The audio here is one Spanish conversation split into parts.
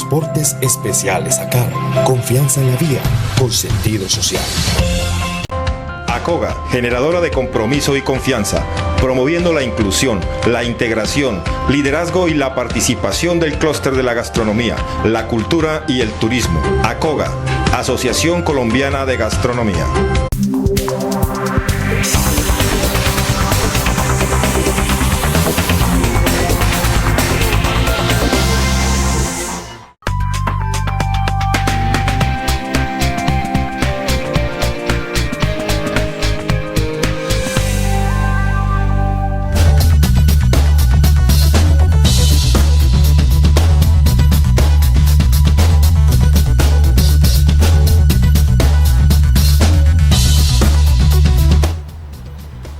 Transportes Especiales ACAR. Confianza en la vía con sentido social. ACOGA, generadora de compromiso y confianza, promoviendo la inclusión, la integración, liderazgo y la participación del clúster de la gastronomía, la cultura y el turismo. ACOGA, Asociación Colombiana de Gastronomía.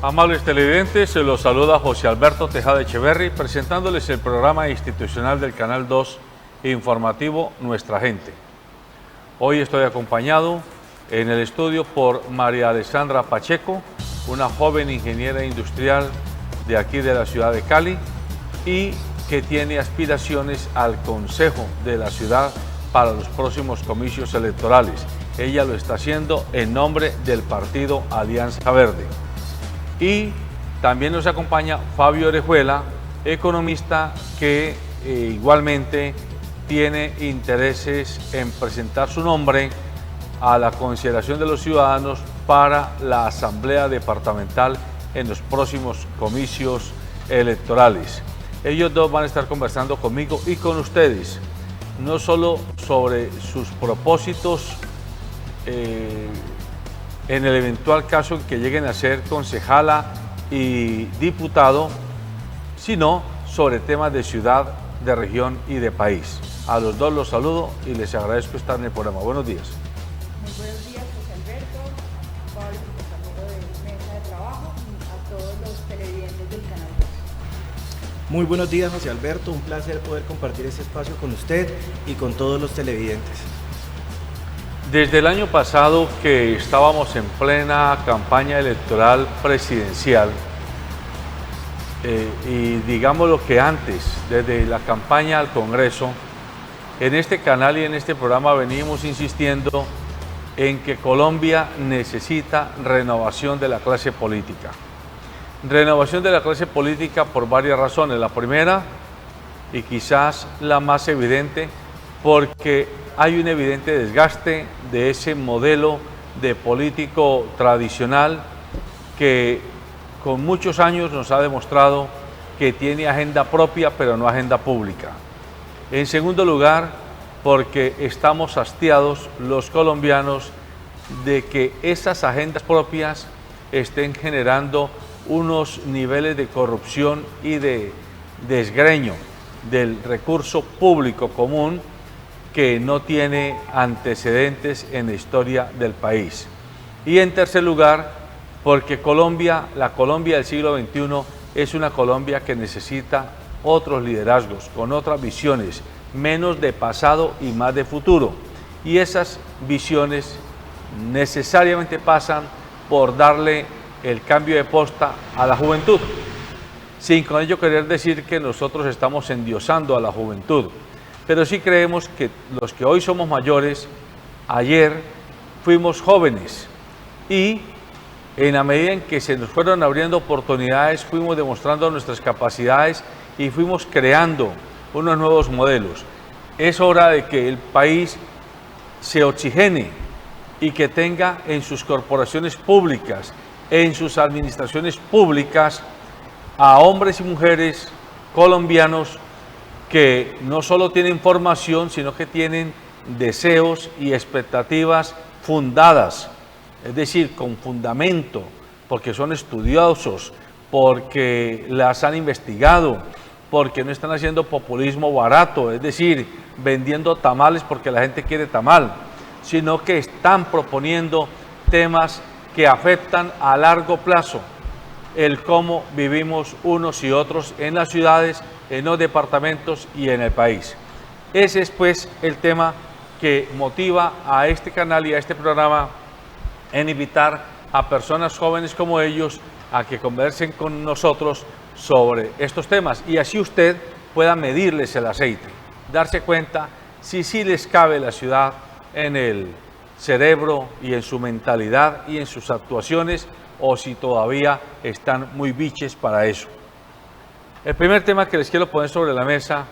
Amables televidentes, se los saluda José Alberto Tejada Echeverry, presentándoles el programa institucional del Canal 2 informativo Nuestra Gente. Hoy estoy acompañado en el estudio por María Alessandra Pacheco, una joven ingeniera industrial de aquí de la ciudad de Cali y que tiene aspiraciones al Consejo de la ciudad para los próximos comicios electorales. Ella lo está haciendo en nombre del partido Alianza Verde. Y también nos acompaña Fabio Orejuela, economista que igualmente tiene intereses en presentar su nombre a la consideración de los ciudadanos para la Asamblea Departamental en los próximos comicios electorales. Ellos dos van a estar conversando conmigo y con ustedes, no solo sobre sus propósitos en el eventual caso en que lleguen a ser concejala y diputado, sino sobre temas de ciudad, de región y de país. A los dos los saludo y les agradezco estar en el programa. Buenos días. Muy buenos días, José Alberto, Pablo, mi compañero de mesa de trabajo, y a todos los televidentes del Canal 2. Muy buenos días, José Alberto, un placer poder compartir este espacio con usted y con todos los televidentes. Desde el año pasado que estábamos en plena campaña electoral presidencial, y digamos lo que antes, desde la campaña al Congreso, en este canal y en este programa venimos insistiendo en que Colombia necesita renovación de la clase política. Renovación de la clase política por varias razones. La primera, y quizás la más evidente, porque hay un evidente desgaste de ese modelo de político tradicional que con muchos años nos ha demostrado que tiene agenda propia pero no agenda pública. En segundo lugar, porque estamos hastiados los colombianos de que esas agendas propias estén generando unos niveles de corrupción y de desgreño del recurso público común que no tiene antecedentes en la historia del país. Y en tercer lugar, porque Colombia, la Colombia del siglo XXI, es una Colombia que necesita otros liderazgos, con otras visiones, menos de pasado y más de futuro. Y esas visiones necesariamente pasan por darle el cambio de posta a la juventud, sin con ello querer decir que nosotros estamos endiosando a la juventud. Pero sí creemos que los que hoy somos mayores, ayer fuimos jóvenes y en la medida en que se nos fueron abriendo oportunidades, fuimos demostrando nuestras capacidades y fuimos creando unos nuevos modelos. Es hora de que el país se oxigene y que tenga en sus corporaciones públicas, en sus administraciones públicas, a hombres y mujeres colombianos que no solo tienen formación, sino que tienen deseos y expectativas fundadas, es decir, con fundamento, porque son estudiosos, porque las han investigado, porque no están haciendo populismo barato, es decir, vendiendo tamales porque la gente quiere tamal, sino que están proponiendo temas que afectan a largo plazo el cómo vivimos unos y otros en las ciudades, en los departamentos y en el país. Ese es pues el tema que motiva a este canal y a este programa en invitar a personas jóvenes como ellos a que conversen con nosotros sobre estos temas y así usted pueda medirles el aceite, darse cuenta si sí les cabe la ciudad en el cerebro y en su mentalidad y en sus actuaciones, o si todavía están muy biches para eso. El primer tema que les quiero poner sobre la mesa,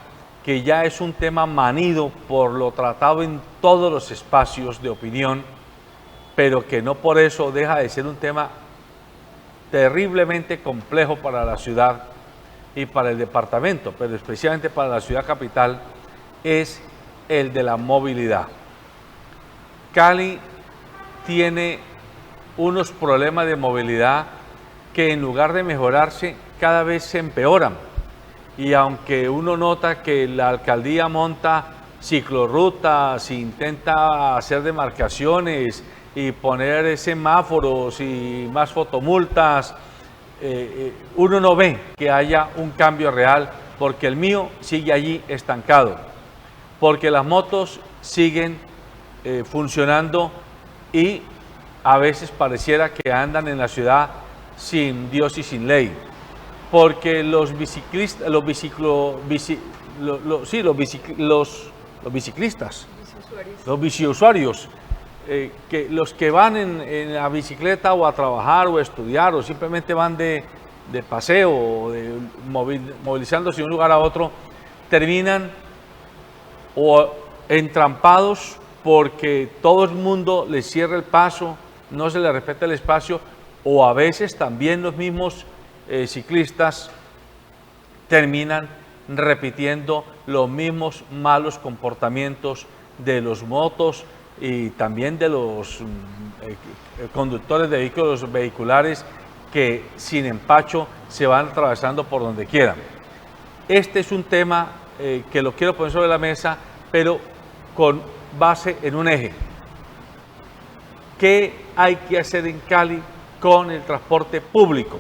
que ya es un tema manido por lo tratado en todos los espacios de opinión, pero que no por eso deja de ser un tema terriblemente complejo para la ciudad y para el departamento, pero especialmente para la ciudad capital, es el de la movilidad. Cali tiene unos problemas de movilidad que en lugar de mejorarse cada vez se empeoran, y aunque uno nota que la alcaldía monta ciclorrutas, intenta hacer demarcaciones y poner semáforos y más fotomultas, uno no ve que haya un cambio real, porque el mío sigue allí estancado, porque las motos siguen funcionando y a veces pareciera que andan en la ciudad sin Dios y sin ley, porque los biciclistas, los biciusuarios, que los que van en la bicicleta o a trabajar o a estudiar o simplemente van de paseo o movilizándose de un lugar a otro, terminan o entrampados porque todo el mundo les cierra el paso, no se les respeta el espacio, o a veces también los mismos ciclistas terminan repitiendo los mismos malos comportamientos de los motos y también de los conductores de vehículos vehiculares, que sin empacho se van atravesando por donde quieran. Este es un tema que lo quiero poner sobre la mesa, pero con base en un eje. ¿Qué hay que hacer en Cali con el transporte público?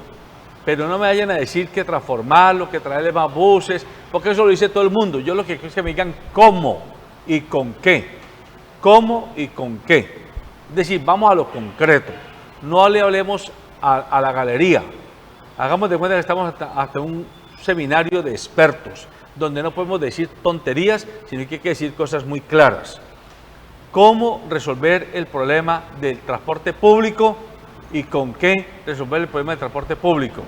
Pero no me vayan a decir que transformarlo, que traerle más buses, porque eso lo dice todo el mundo. Yo lo que quiero es que me digan cómo y con qué. ¿Cómo y con qué? Es decir, vamos a lo concreto. No le hablemos a la galería. Hagamos de cuenta que estamos hasta un seminario de expertos, donde no podemos decir tonterías, sino que hay que decir cosas muy claras. ¿Cómo resolver el problema del transporte público y con qué resolver el problema del transporte público?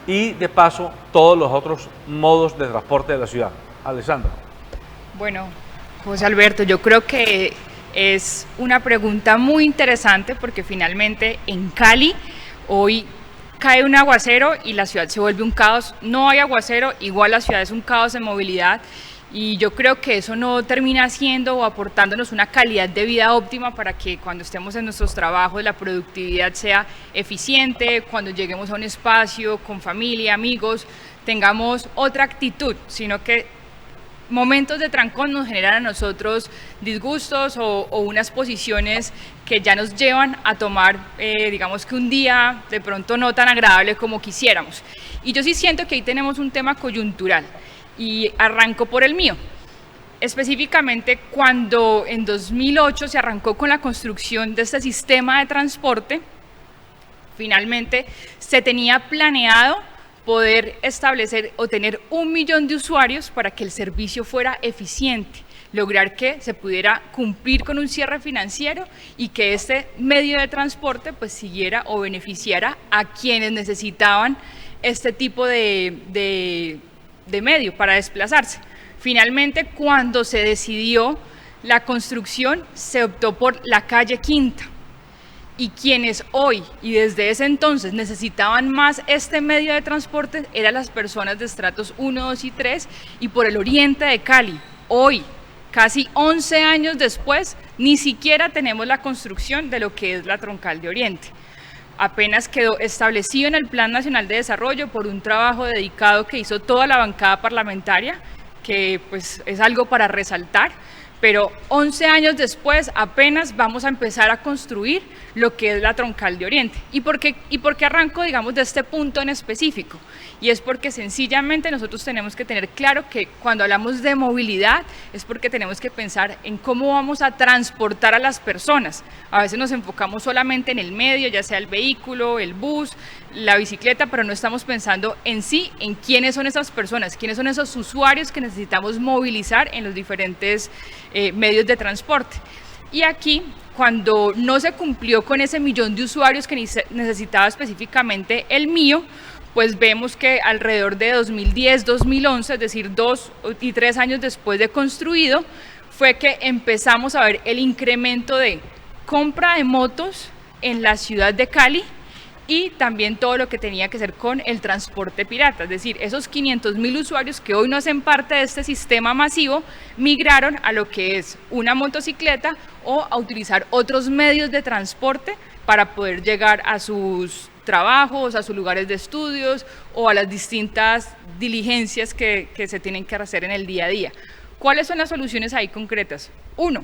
Y de paso, todos los otros modos de transporte de la ciudad. Alessandra. Bueno, José Alberto, yo creo que es una pregunta muy interesante, porque finalmente en Cali hoy cae un aguacero y la ciudad se vuelve un caos. No hay aguacero, igual la ciudad es un caos en movilidad, y yo creo que eso no termina siendo o aportándonos una calidad de vida óptima para que cuando estemos en nuestros trabajos la productividad sea eficiente, cuando lleguemos a un espacio con familia, amigos, tengamos otra actitud, sino que momentos de trancón nos generan a nosotros disgustos o unas posiciones que ya nos llevan a tomar, digamos que un día de pronto no tan agradable como quisiéramos. Y yo sí siento que ahí tenemos un tema coyuntural, y arranco por el mío. Específicamente, cuando en 2008 se arrancó con la construcción de este sistema de transporte, finalmente se tenía planeado poder establecer o tener 1 millón de usuarios para que el servicio fuera eficiente, lograr que se pudiera cumplir con un cierre financiero y que este medio de transporte pues siguiera o beneficiara a quienes necesitaban este tipo de medio para desplazarse. Finalmente, cuando se decidió la construcción, se optó por la calle Quinta, y quienes hoy y desde ese entonces necesitaban más este medio de transporte eran las personas de estratos 1, 2 y 3 y por el oriente de Cali. Hoy, casi 11 años después, ni siquiera tenemos la construcción de lo que es la troncal de Oriente. Apenas quedó establecido en el Plan Nacional de Desarrollo por un trabajo dedicado que hizo toda la bancada parlamentaria, que pues es algo para resaltar, pero 11 años después apenas vamos a empezar a construir lo que es la troncal de Oriente. ¿Y por qué arranco, digamos, de este punto en específico? Y es porque sencillamente nosotros tenemos que tener claro que cuando hablamos de movilidad es porque tenemos que pensar en cómo vamos a transportar a las personas. A veces nos enfocamos solamente en el medio, ya sea el vehículo, el bus, la bicicleta, pero no estamos pensando en sí, en quiénes son esas personas, quiénes son esos usuarios que necesitamos movilizar en los diferentes medios de transporte. Y aquí, cuando no se cumplió con ese millón de usuarios que necesitaba específicamente el mío, pues vemos que alrededor de 2010, 2011, es decir, 2 y 3 años después de construido, fue que empezamos a ver el incremento de compra de motos en la ciudad de Cali y también todo lo que tenía que ver con el transporte pirata, es decir, esos 500.000 usuarios que hoy no hacen parte de este sistema masivo migraron a lo que es una motocicleta o a utilizar otros medios de transporte para poder llegar a sus trabajos, a sus lugares de estudios o a las distintas diligencias que se tienen que hacer en el día a día. ¿Cuáles son las soluciones ahí concretas? 1,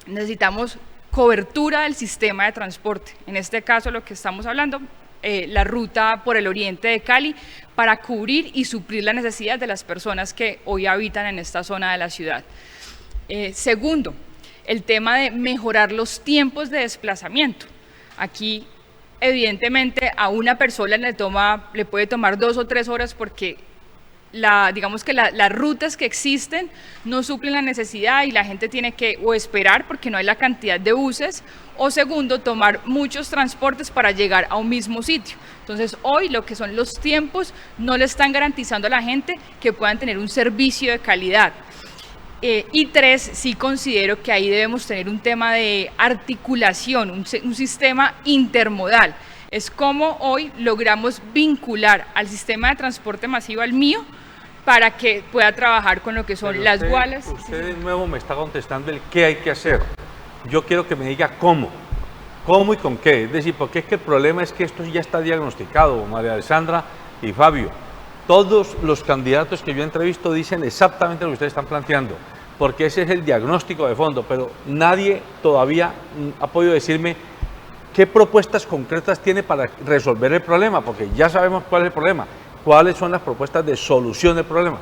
necesitamos cobertura del sistema de transporte. En este caso lo que estamos hablando, la ruta por el oriente de Cali, para cubrir y suplir la necesidad de las personas que hoy habitan en esta zona de la ciudad. Segundo, el tema de mejorar los tiempos de desplazamiento. Aquí evidentemente a una persona le puede tomar 2 o 3 horas porque digamos que las rutas que existen no suplen la necesidad y la gente tiene que o esperar porque no hay la cantidad de buses, o segundo, tomar muchos transportes para llegar a un mismo sitio. Entonces hoy lo que son los tiempos no le están garantizando a la gente que puedan tener un servicio de calidad. Y 3, sí considero que ahí debemos tener un tema de articulación, un sistema intermodal. Es como hoy logramos vincular al sistema de transporte masivo al mío para que pueda trabajar con lo que son las gualas. Usted de nuevo me está contestando el qué hay que hacer. Yo quiero que me diga cómo y con qué. Es decir, porque es que el problema es que esto ya está diagnosticado, María Alessandra y Fabio. Todos los candidatos que yo he entrevistado dicen exactamente lo que ustedes están planteando, porque ese es el diagnóstico de fondo, pero nadie todavía ha podido decirme qué propuestas concretas tiene para resolver el problema, porque ya sabemos cuál es el problema. ¿Cuáles son las propuestas de solución del problema?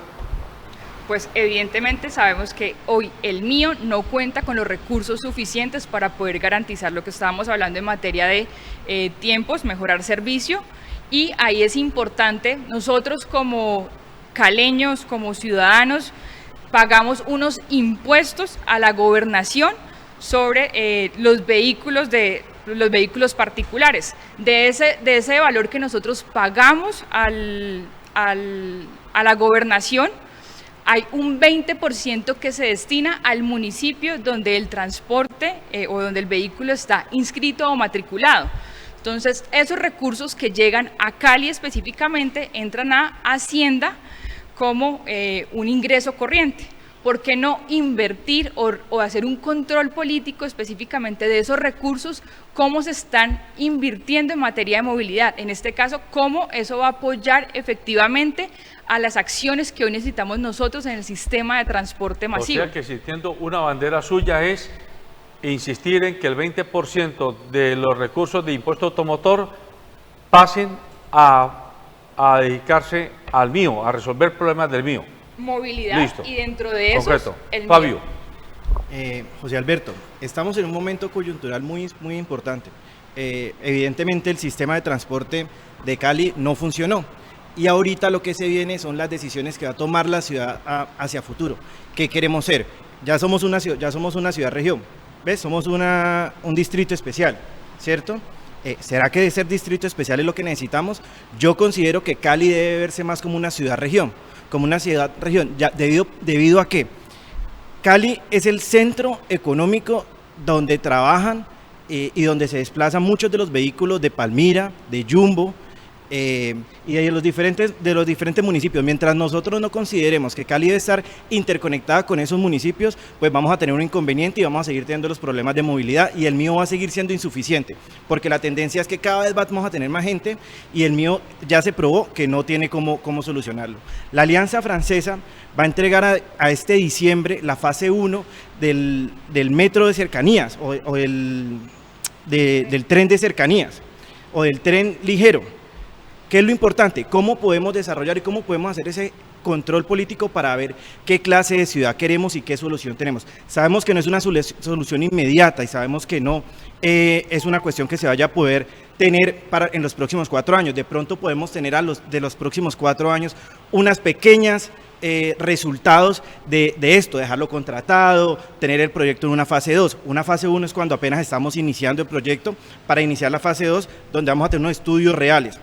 Pues evidentemente sabemos que hoy el mío no cuenta con los recursos suficientes para poder garantizar lo que estábamos hablando en materia de tiempos, mejorar servicio. Y ahí es importante, nosotros como caleños, como ciudadanos, pagamos unos impuestos a la gobernación sobre los vehículos particulares. De ese valor que nosotros pagamos a la gobernación, hay un 20% que se destina al municipio donde el transporte o donde el vehículo está inscrito o matriculado. Entonces, esos recursos que llegan a Cali específicamente entran a Hacienda como un ingreso corriente. ¿Por qué no invertir o hacer un control político específicamente de esos recursos, cómo se están invirtiendo en materia de movilidad? En este caso, cómo eso va a apoyar efectivamente a las acciones que hoy necesitamos nosotros en el sistema de transporte masivo. O sea que existiendo una bandera suya es insistir en que el 20% de los recursos de impuesto automotor pasen a dedicarse al mío, a resolver problemas del mío. Movilidad. Listo. Y dentro de eso, el Fabio. José Alberto, estamos en un momento coyuntural muy importante. Evidentemente el sistema de transporte de Cali no funcionó y ahorita lo que se viene son las decisiones que va a tomar la ciudad hacia futuro. ¿Qué queremos ser? Ya somos una ciudad-región. ¿Ves? Somos un distrito especial, ¿cierto? ¿Será que de ser distrito especial es lo que necesitamos? Yo considero que Cali debe verse más como una ciudad-región, debido a que Cali es el centro económico donde trabajan y donde se desplazan muchos de los vehículos de Palmira, de Jumbo, y de los diferentes municipios. Mientras nosotros no consideremos que Cali debe estar interconectada con esos municipios, pues vamos a tener un inconveniente y vamos a seguir teniendo los problemas de movilidad y el mío va a seguir siendo insuficiente, porque la tendencia es que cada vez vamos a tener más gente y el mío ya se probó que no tiene cómo solucionarlo. La Alianza Francesa va a entregar a este diciembre la fase 1 del metro de cercanías o del tren de cercanías o del tren ligero. ¿Qué es lo importante? ¿Cómo podemos desarrollar y cómo podemos hacer ese control político para ver qué clase de ciudad queremos y qué solución tenemos? Sabemos que no es una solución inmediata y sabemos que no es una cuestión que se vaya a poder tener en los próximos 4 años. De pronto podemos tener de los próximos 4 años unas pequeñas resultados de esto, dejarlo contratado, tener el proyecto en una fase 2. Una fase 1 es cuando apenas estamos iniciando el proyecto para iniciar la fase 2, donde vamos a tener unos estudios reales.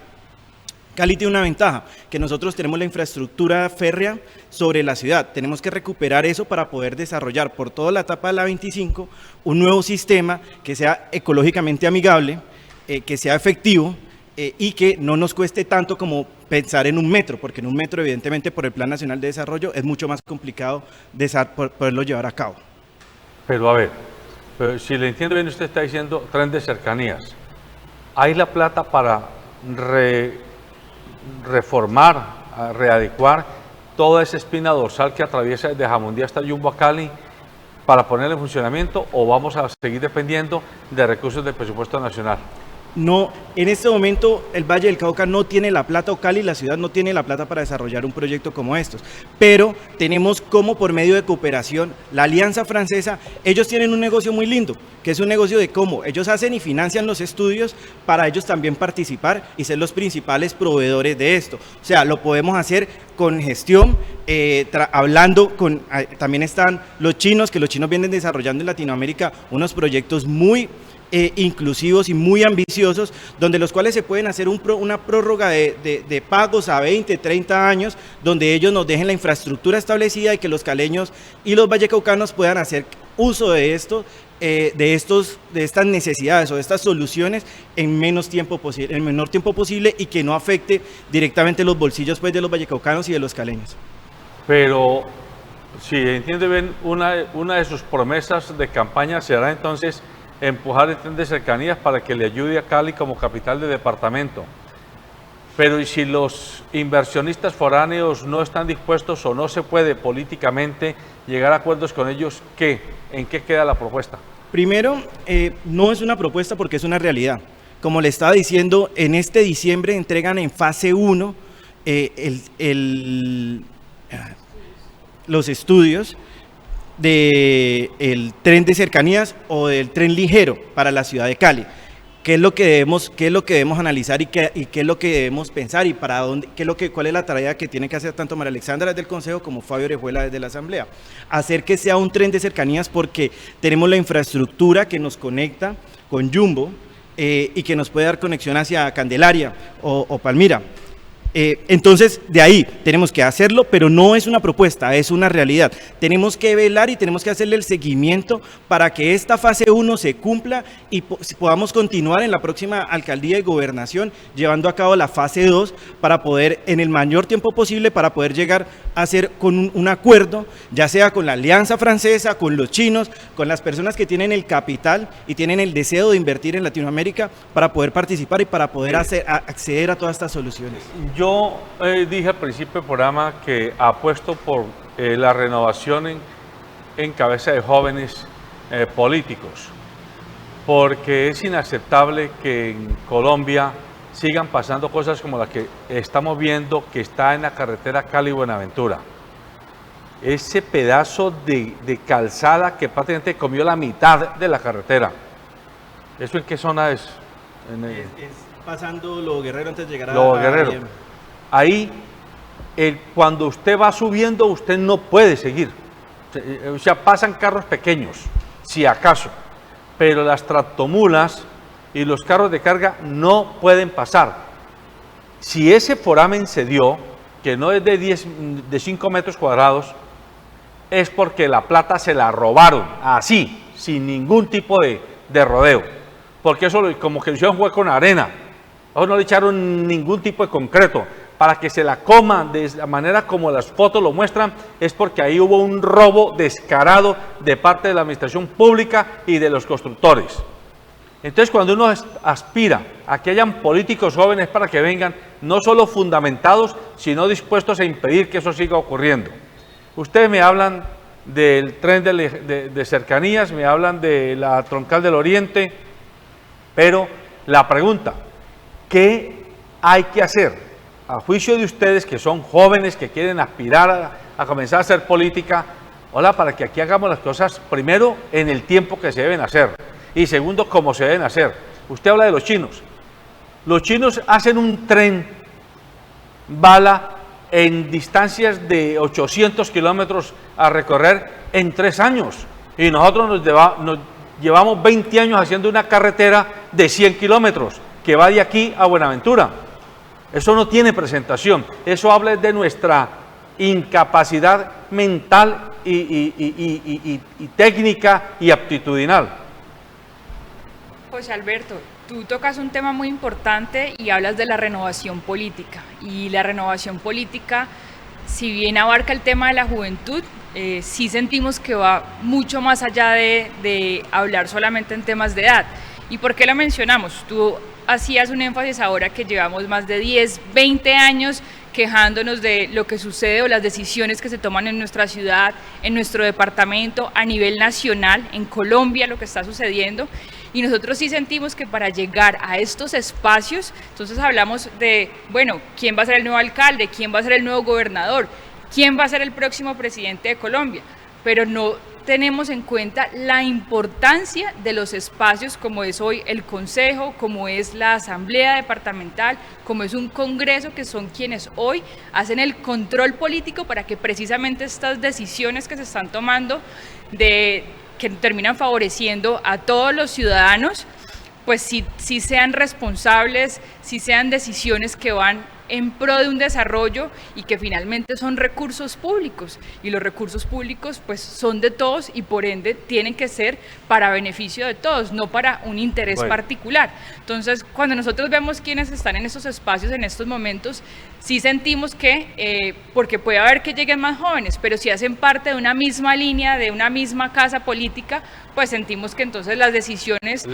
Cali tiene una ventaja, que nosotros tenemos la infraestructura férrea sobre la ciudad. Tenemos que recuperar eso para poder desarrollar por toda la etapa de la 25 un nuevo sistema que sea ecológicamente amigable, que sea efectivo y que no nos cueste tanto como pensar en un metro, porque en un metro evidentemente por el Plan Nacional de Desarrollo es mucho más complicado poderlo llevar a cabo. Pero a ver, si le entiendo bien, usted está diciendo tren de cercanías. ¿Hay la plata para reformar, readecuar toda esa espina dorsal que atraviesa desde Jamundí hasta Yumbo a Cali para ponerla en funcionamiento, o vamos a seguir dependiendo de recursos del presupuesto nacional? No, en este momento el Valle del Cauca no tiene la plata, o Cali, la ciudad, no tiene la plata para desarrollar un proyecto como estos, pero tenemos como por medio de cooperación, la Alianza Francesa, ellos tienen un negocio muy lindo, que es un negocio de cómo ellos hacen y financian los estudios para ellos también participar y ser los principales proveedores de esto. O sea, lo podemos hacer con gestión, hablando con, también están los chinos, que los chinos vienen desarrollando en Latinoamérica unos proyectos muy inclusivos y muy ambiciosos, donde los cuales se pueden hacer una prórroga de pagos a 20, 30 años, donde ellos nos dejen la infraestructura establecida y que los caleños y los vallecaucanos puedan hacer uso de esto, de estas necesidades o de estas soluciones en menor tiempo posible y que no afecte directamente los bolsillos pues de los vallecaucanos y de los caleños. Pero si entiende bien, una de sus promesas de campaña será entonces empujar el tren de cercanías para que le ayude a Cali como capital de departamento. Pero ¿y si los inversionistas foráneos no están dispuestos o no se puede políticamente llegar a acuerdos con ellos, ¿qué? ¿En qué queda la propuesta? Primero, no es una propuesta porque es una realidad. Como le estaba diciendo, en este diciembre entregan en fase 1 los estudios del tren de cercanías o del tren ligero para la ciudad de Cali. ¿Qué es lo que debemos analizar y qué es lo que debemos pensar y para dónde, cuál es la tarea que tiene que hacer tanto María Alexandra desde el Consejo como Fabio Orejuela desde la Asamblea? Hacer que sea un tren de cercanías porque tenemos la infraestructura que nos conecta con Yumbo y que nos puede dar conexión hacia Candelaria o Palmira. Entonces, de ahí tenemos que hacerlo, pero no es una propuesta, es una realidad. Tenemos que velar y tenemos que hacerle el seguimiento para que esta fase 1 se cumpla y podamos continuar en la próxima alcaldía y gobernación llevando a cabo la fase 2 para poder, en el mayor tiempo posible, para poder llegar a hacer con un acuerdo, ya sea con la Alianza Francesa, con los chinos, con las personas que tienen el capital y tienen el deseo de invertir en Latinoamérica para poder participar y para poder acceder a todas estas soluciones. Yo dije al principio del programa que apuesto por la renovación en cabeza de jóvenes políticos, porque es inaceptable que en Colombia sigan pasando cosas como la que estamos viendo que está en la carretera Cali-Buenaventura. Ese pedazo de calzada que prácticamente comió la mitad de la carretera. ¿Eso en qué zona es? Es pasando Lobo Guerrero antes de llegar Lobo Guerrero. Ahí, cuando usted va subiendo, usted no puede seguir. O sea, pasan carros pequeños, si acaso, pero las tractomulas y los carros de carga no pueden pasar. Si ese foramen se dio, que no es de 5 metros cuadrados, es porque la plata se la robaron, así, sin ningún tipo de rodeo. Porque eso como que lo hicieron jugar con arena, o no le echaron ningún tipo de concreto. Para que se la coman de la manera como las fotos lo muestran, es porque ahí hubo un robo descarado de parte de la administración pública y de los constructores. Entonces, cuando uno aspira a que hayan políticos jóvenes para que vengan, no solo fundamentados, sino dispuestos a impedir que eso siga ocurriendo. Ustedes me hablan del tren de cercanías, me hablan de la troncal del Oriente, pero la pregunta, ¿qué hay que hacer? A juicio de ustedes que son jóvenes, que quieren aspirar a comenzar a hacer política, para que aquí hagamos las cosas, primero, en el tiempo que se deben hacer, y segundo, cómo se deben hacer. Usted habla de los chinos. Los chinos hacen un tren bala en distancias de 800 kilómetros a recorrer en 3 años. Y nosotros nos llevamos 20 años haciendo una carretera de 100 kilómetros que va de aquí a Buenaventura. Eso no tiene presentación. Eso habla de nuestra incapacidad mental y técnica y aptitudinal. José Alberto, tú tocas un tema muy importante y hablas de la renovación política. Y la renovación política, si bien abarca el tema de la juventud, sí sentimos que va mucho más allá de hablar solamente en temas de edad. ¿Y por qué lo mencionamos? Tú hacías un énfasis ahora que llevamos más de 10, 20 años quejándonos de lo que sucede o las decisiones que se toman en nuestra ciudad, en nuestro departamento, a nivel nacional, en Colombia, lo que está sucediendo. Y nosotros sí sentimos que para llegar a estos espacios, entonces hablamos de, bueno, ¿quién va a ser el nuevo alcalde? ¿Quién va a ser el nuevo gobernador? ¿Quién va a ser el próximo presidente de Colombia? Pero no tenemos en cuenta la importancia de los espacios como es hoy el Consejo, como es la Asamblea Departamental, como es un Congreso, que son quienes hoy hacen el control político para que precisamente estas decisiones que se están tomando que terminan favoreciendo a todos los ciudadanos, pues sí sean responsables, sí sean decisiones que van en pro de un desarrollo y que finalmente son recursos públicos, y los recursos públicos pues son de todos y por ende tienen que ser para beneficio de todos, no para un interés particular. Entonces, cuando nosotros vemos quiénes están en esos espacios en estos momentos, sí sentimos que, porque puede haber que lleguen más jóvenes, pero si hacen parte de una misma línea, de una misma casa política, pues sentimos que entonces las decisiones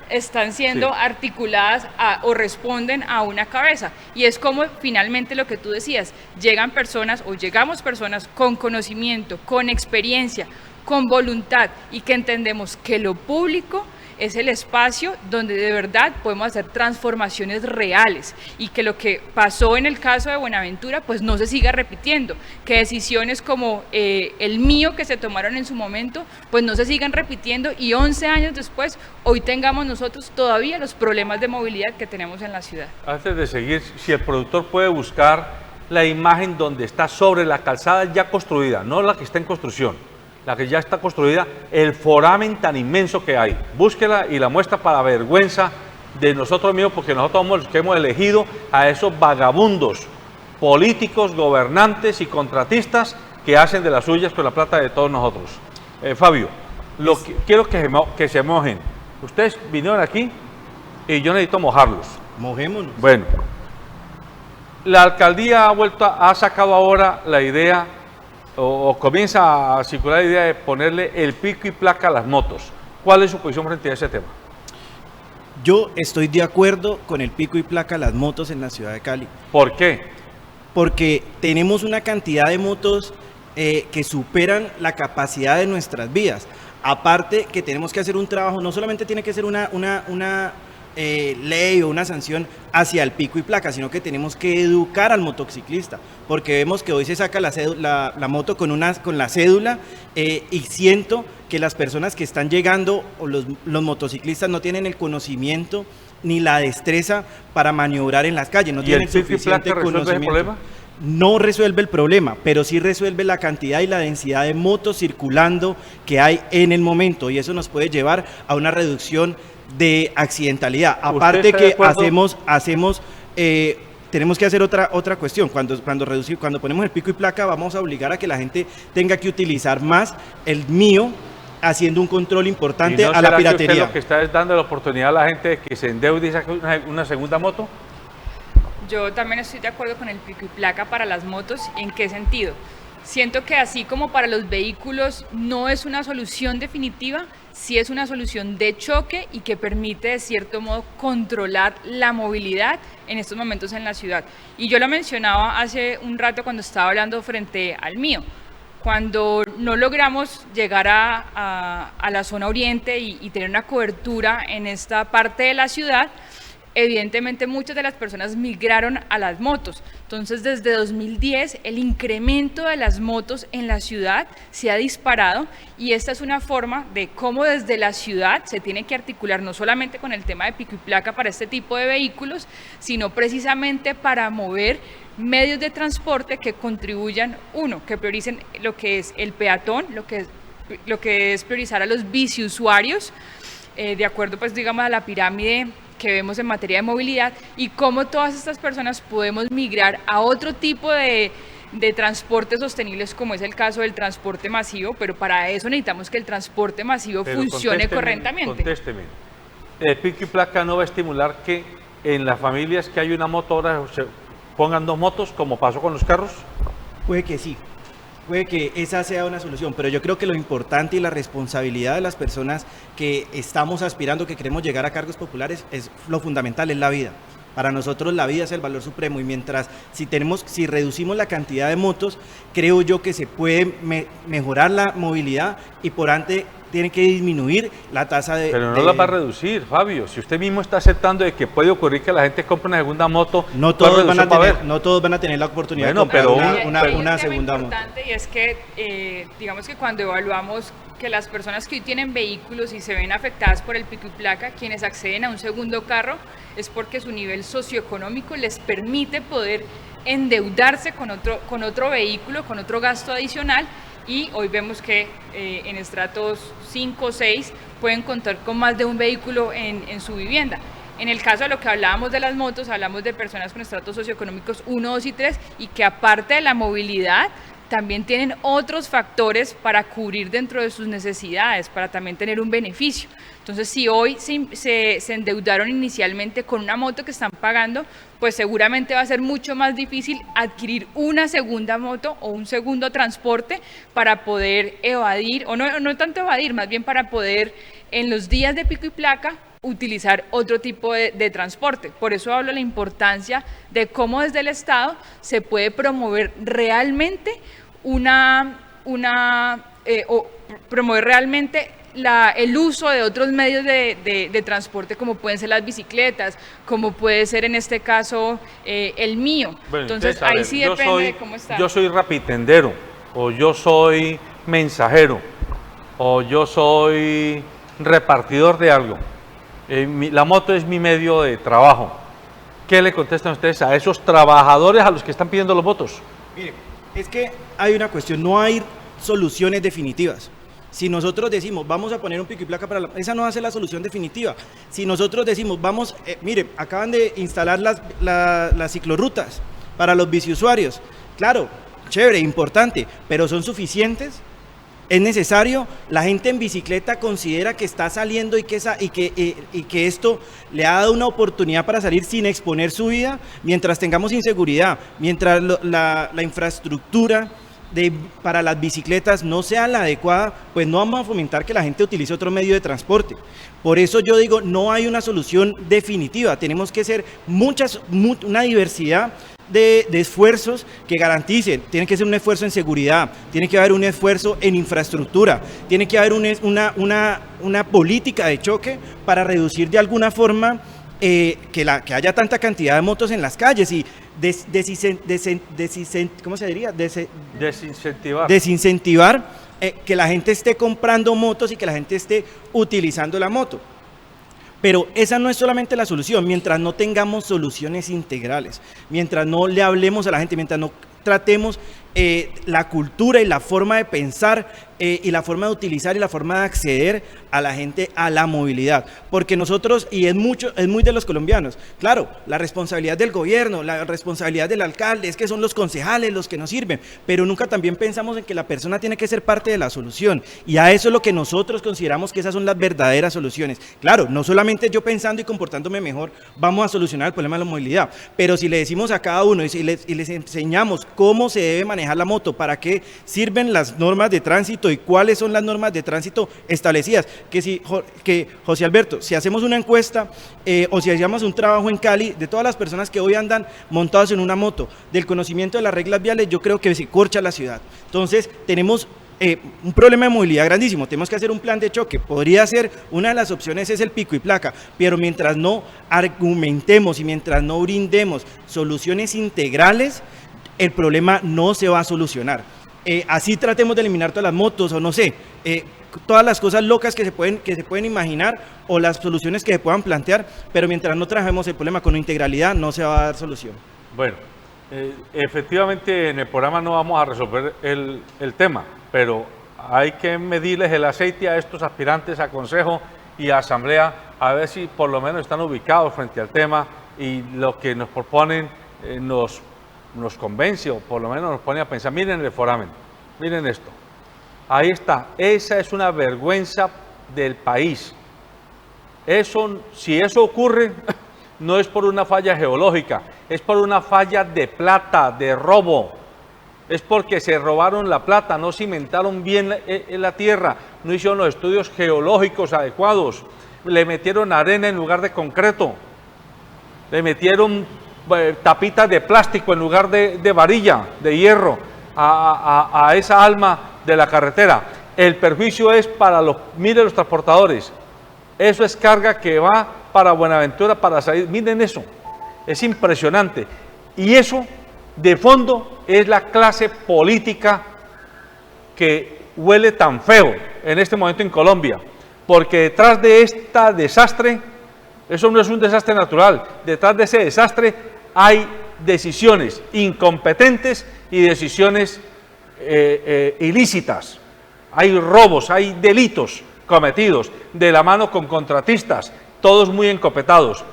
están siendo articuladas o responden a una cabeza. Y es como finalmente lo que tú decías, llegan personas o llegamos personas con conocimiento, con experiencia, con voluntad, y que entendemos que lo público es el espacio donde de verdad podemos hacer transformaciones reales, y que lo que pasó en el caso de Buenaventura pues no se siga repitiendo, que decisiones como el mío que se tomaron en su momento pues no se sigan repitiendo, y 11 años después hoy tengamos nosotros todavía los problemas de movilidad que tenemos en la ciudad. Antes de seguir, si el productor puede buscar la imagen donde está sobre la calzada ya construida, no la que está en construcción, la que ya está construida, el foramen tan inmenso que hay. Búsquela y la muestra para vergüenza de nosotros mismos, porque nosotros somos los que hemos elegido a esos vagabundos políticos, gobernantes y contratistas que hacen de las suyas con la plata de todos nosotros. Fabio, quiero que se mojen. Ustedes vinieron aquí y yo necesito mojarlos. Mojémonos. Bueno, la alcaldía ha sacado ahora la idea, o comienza a circular la idea de ponerle el pico y placa a las motos. ¿Cuál es su posición frente a ese tema? Yo estoy de acuerdo con el pico y placa a las motos en la ciudad de Cali. ¿Por qué? Porque tenemos una cantidad de motos que superan la capacidad de nuestras vías. Aparte que tenemos que hacer un trabajo, no solamente tiene que ser una ley o una sanción hacia el pico y placa, sino que tenemos que educar al motociclista, porque vemos que hoy se saca la moto con la cédula, y siento que las personas que están llegando, o los motociclistas, no tienen el conocimiento ni la destreza para maniobrar en las calles, no tienen el suficiente conocimiento. ¿El problema? No resuelve el problema, pero sí resuelve la cantidad y la densidad de motos circulando que hay en el momento, y eso nos puede llevar a una reducción de accidentalidad. Aparte que tenemos que hacer otra cuestión. Cuando ponemos el pico y placa, vamos a obligar a que la gente tenga que utilizar más el mío, haciendo un control importante a la piratería. ¿Y no será que usted lo que está es dando la oportunidad a la gente de que se endeude y saque una segunda moto? Yo también estoy de acuerdo con el pico y placa para las motos. ¿En qué sentido? Siento que así como para los vehículos no es una solución definitiva, sí es una solución de choque y que permite de cierto modo controlar la movilidad en estos momentos en la ciudad. Y yo lo mencionaba hace un rato cuando estaba hablando frente al mío. Cuando no logramos llegar a la zona oriente y tener una cobertura en esta parte de la ciudad, evidentemente muchas de las personas migraron a las motos. Entonces, desde 2010 el incremento de las motos en la ciudad se ha disparado, y esta es una forma de cómo desde la ciudad se tiene que articular no solamente con el tema de pico y placa para este tipo de vehículos, sino precisamente para mover medios de transporte que contribuyan, uno, que prioricen lo que es el peatón, lo que es priorizar a los biciusuarios, de acuerdo pues digamos a la pirámide que vemos en materia de movilidad, y cómo todas estas personas podemos migrar a otro tipo de transportes sostenibles, como es el caso del transporte masivo, pero para eso necesitamos que el transporte masivo funcione correctamente. Contésteme, el pico y placa no va a estimular que en las familias que hay una moto ahora se pongan 2 motos, como pasó con los carros. Puede que sí, puede que esa sea una solución, pero yo creo que lo importante y la responsabilidad de las personas que estamos aspirando, que queremos llegar a cargos populares, es lo fundamental, es la vida. Para nosotros la vida es el valor supremo, y mientras si reducimos la cantidad de motos, creo yo que se puede mejorar la movilidad, y por ante tiene que disminuir la tasa de... Pero no la va a reducir, Fabio. Si usted mismo está aceptando de que puede ocurrir que la gente compre una segunda moto, no todos van a tener la oportunidad de comprar una segunda moto. Y es que, digamos que cuando evaluamos que las personas que hoy tienen vehículos y se ven afectadas por el pico y placa, quienes acceden a un segundo carro, es porque su nivel socioeconómico les permite poder endeudarse con otro vehículo, con otro gasto adicional, y hoy vemos que en estratos 5 o 6 pueden contar con más de un vehículo en su vivienda. En el caso de lo que hablábamos de las motos, hablamos de personas con estratos socioeconómicos 1, 2 y 3, y que aparte de la movilidad, también tienen otros factores para cubrir dentro de sus necesidades, para también tener un beneficio. Entonces, si hoy se endeudaron inicialmente con una moto que están pagando, pues seguramente va a ser mucho más difícil adquirir una segunda moto o un segundo transporte para poder evadir, o no tanto evadir, más bien para poder en los días de pico y placa utilizar otro tipo de transporte. Por eso hablo de la importancia de cómo desde el Estado se puede promover realmente promover realmente el uso de otros medios de transporte, como pueden ser las bicicletas, como puede ser en este caso el mío. Bueno, entonces ahí sí depende de cómo está. Yo soy rapitendero, o yo soy mensajero, o yo soy repartidor de algo. La moto es mi medio de trabajo. ¿Qué le contestan ustedes a esos trabajadores a los que están pidiendo los votos? Mire, es que hay una cuestión, no hay soluciones definitivas. Si nosotros decimos, vamos a poner un pico y placa esa no va a ser la solución definitiva. Si nosotros decimos, mire, acaban de instalar las ciclorrutas para los biciusuarios. Claro, chévere, importante, pero ¿son suficientes? ¿Es necesario? La gente en bicicleta considera que está saliendo y que esto le ha dado una oportunidad para salir sin exponer su vida. Mientras tengamos inseguridad, mientras la infraestructura para las bicicletas no sea la adecuada, pues no vamos a fomentar que la gente utilice otro medio de transporte. Por eso yo digo, no hay una solución definitiva, tenemos que ser una diversidad de esfuerzos que garanticen. Tiene que ser un esfuerzo en seguridad, tiene que haber un esfuerzo en infraestructura, tiene que haber una política de choque para reducir de alguna forma que haya tanta cantidad de motos en las calles y ¿cómo se diría? Desincentivar que la gente esté comprando motos y que la gente esté utilizando la moto. Pero esa no es solamente la solución, mientras no tengamos soluciones integrales, mientras no le hablemos a la gente, mientras no tratemos la cultura y la forma de pensar y la forma de utilizar y la forma de acceder a la gente a la movilidad. Porque nosotros, y es muy de los colombianos, claro, la responsabilidad del gobierno, la responsabilidad del alcalde, es que son los concejales los que nos sirven, pero nunca también pensamos en que la persona tiene que ser parte de la solución, y a eso es lo que nosotros consideramos que esas son las verdaderas soluciones. Claro, no solamente yo pensando y comportándome mejor vamos a solucionar el problema de la movilidad, pero si le decimos a cada uno y les enseñamos cómo se debe manejar la moto, para qué sirven las normas de tránsito y cuáles son las normas de tránsito establecidas, que José Alberto, si hacemos una encuesta o si hacemos un trabajo en Cali de todas las personas que hoy andan montados en una moto, del conocimiento de las reglas viales, yo creo que se corcha la ciudad. Entonces tenemos un problema de movilidad grandísimo, tenemos que hacer un plan de choque, podría ser, una de las opciones es el pico y placa, pero mientras no argumentemos y mientras no brindemos soluciones integrales, el problema no se va a solucionar. Así tratemos de eliminar todas las motos o no sé, todas las cosas locas que se pueden imaginar o las soluciones que se puedan plantear, pero mientras no trabajemos el problema con integralidad no se va a dar solución. Bueno, efectivamente en el programa no vamos a resolver el tema, pero hay que medirles el aceite a estos aspirantes a consejo y a asamblea, a ver si por lo menos están ubicados frente al tema y lo que nos proponen nos convence o por lo menos nos pone a pensar. Miren el foramen, miren esto, ahí está, esa es una vergüenza del país. Eso, si eso ocurre, no es por una falla geológica, es por una falla de plata, de robo. Es porque se robaron la plata, no cimentaron bien la tierra, no hicieron los estudios geológicos adecuados, le metieron arena en lugar de concreto, le metieron tapitas de plástico en lugar de varilla, de hierro, a esa alma de la carretera. El perjuicio es para miren los transportadores, eso es carga que va para Buenaventura, para salir, miren eso, es impresionante. Y eso, de fondo, es la clase política que huele tan feo en este momento en Colombia, porque detrás de este desastre, eso no es un desastre natural, detrás de ese desastre hay decisiones incompetentes y decisiones ilícitas, hay robos, hay delitos cometidos de la mano con contratistas, todos muy encopetados.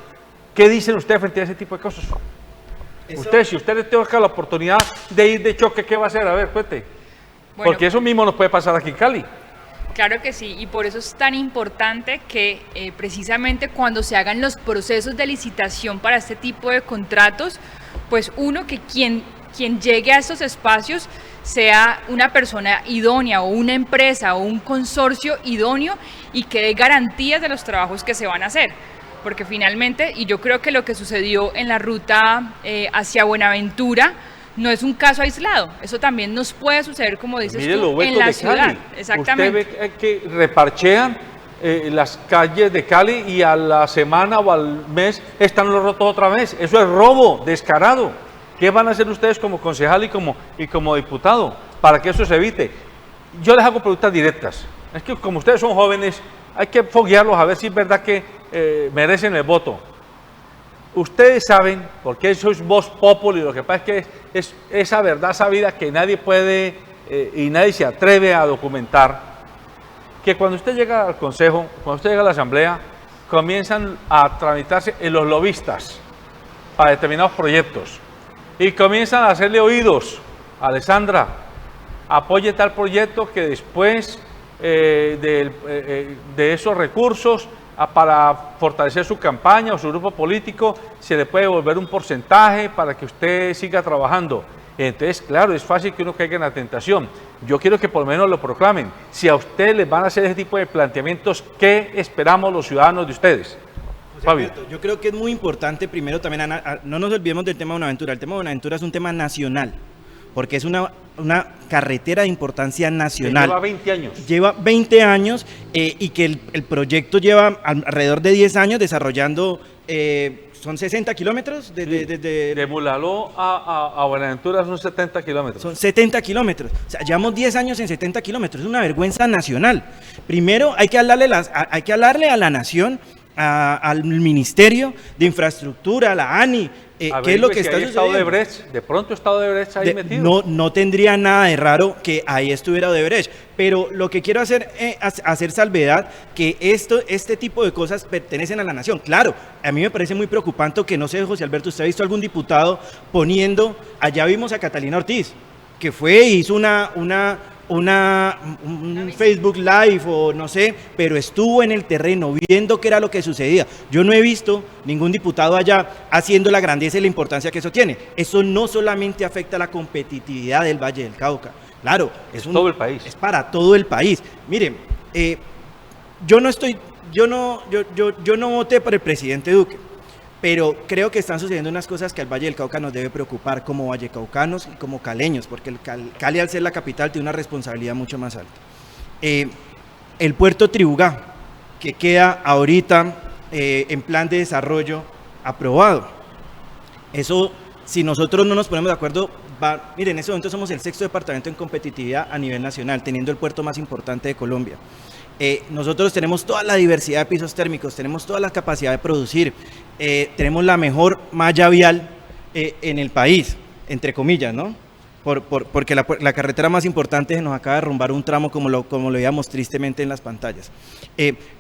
¿Qué dicen ustedes frente a ese tipo de cosas? Si usted le toca la oportunidad de ir de choque, ¿qué va a hacer? A ver, cuente. Bueno, porque eso mismo nos puede pasar aquí en Cali. Claro que sí, y por eso es tan importante que precisamente cuando se hagan los procesos de licitación para este tipo de contratos, pues uno, que quien llegue a estos espacios sea una persona idónea o una empresa o un consorcio idóneo y que dé garantías de los trabajos que se van a hacer. Porque finalmente, y yo creo que lo que sucedió en la ruta hacia Buenaventura no es un caso aislado, eso también nos puede suceder, como dices tú, en la ciudad. Exactamente. Usted ve que reparchean las calles de Cali y a la semana o al mes están los rotos otra vez. Eso es robo descarado. ¿Qué van a hacer ustedes como concejal y como diputado para que eso se evite? Yo les hago preguntas directas. Es que como ustedes son jóvenes, hay que foguearlos a ver si es verdad que merecen el voto. Ustedes saben, porque eso es voz populi, lo que pasa es que es esa verdad sabida que nadie puede y nadie se atreve a documentar, que cuando usted llega al consejo, cuando usted llega a la asamblea, comienzan a tramitarse en los lobistas para determinados proyectos y comienzan a hacerle oídos. Alessandra, apoye tal proyecto que después de esos recursos para fortalecer su campaña o su grupo político se le puede devolver un porcentaje para que usted siga trabajando. Entonces, claro, es fácil que uno caiga en la tentación. Yo quiero que por lo menos lo proclamen. Si a ustedes les van a hacer ese tipo de planteamientos, ¿qué esperamos los ciudadanos de ustedes? Fabio. Yo creo que es muy importante, primero también, no nos olvidemos del tema de Buenaventura. El tema de Buenaventura es un tema nacional, porque es una carretera de importancia nacional. Lleva 20 años. Lleva 20 años y que el proyecto lleva alrededor de 10 años desarrollando, son 60 kilómetros. De Bulaló a Buenaventura son 70 kilómetros. Son 70 kilómetros. O sea, llevamos 10 años en 70 kilómetros. Es una vergüenza nacional. Primero hay que hablarle a la nación, al Ministerio de Infraestructura, a la ANI, ¿qué es lo que está sucediendo? De pronto está Odebrecht ahí metido. No tendría nada de raro que ahí estuviera Odebrecht, pero lo que quiero hacer salvedad que este tipo de cosas pertenecen a la nación. Claro, a mí me parece muy preocupante que, no sé, José Alberto, ¿usted ha visto algún diputado poniendo, allá vimos a Catalina Ortiz, que fue e hizo un Facebook Live o no sé, pero estuvo en el terreno viendo qué era lo que sucedía? Yo no he visto ningún diputado allá haciendo la grandeza y la importancia que eso tiene. Eso no solamente afecta a la competitividad del Valle del Cauca, claro, todo el país. Es para todo el país. Miren, yo no voté por el presidente Duque, pero creo que están sucediendo unas cosas que al Valle del Cauca nos debe preocupar como vallecaucanos y como caleños, porque Cali, al ser la capital, tiene una responsabilidad mucho más alta. El puerto Tribugá, que queda ahorita en plan de desarrollo aprobado. Eso, si nosotros no nos ponemos de acuerdo, miren, en este momento somos el 6º departamento en competitividad a nivel nacional, teniendo el puerto más importante de Colombia. Nosotros tenemos toda la diversidad de pisos térmicos, tenemos toda la capacidad de producir, tenemos la mejor malla vial en el país, entre comillas, ¿no? Porque la carretera más importante se nos acaba de derrumbar un tramo como lo veíamos tristemente en las pantallas.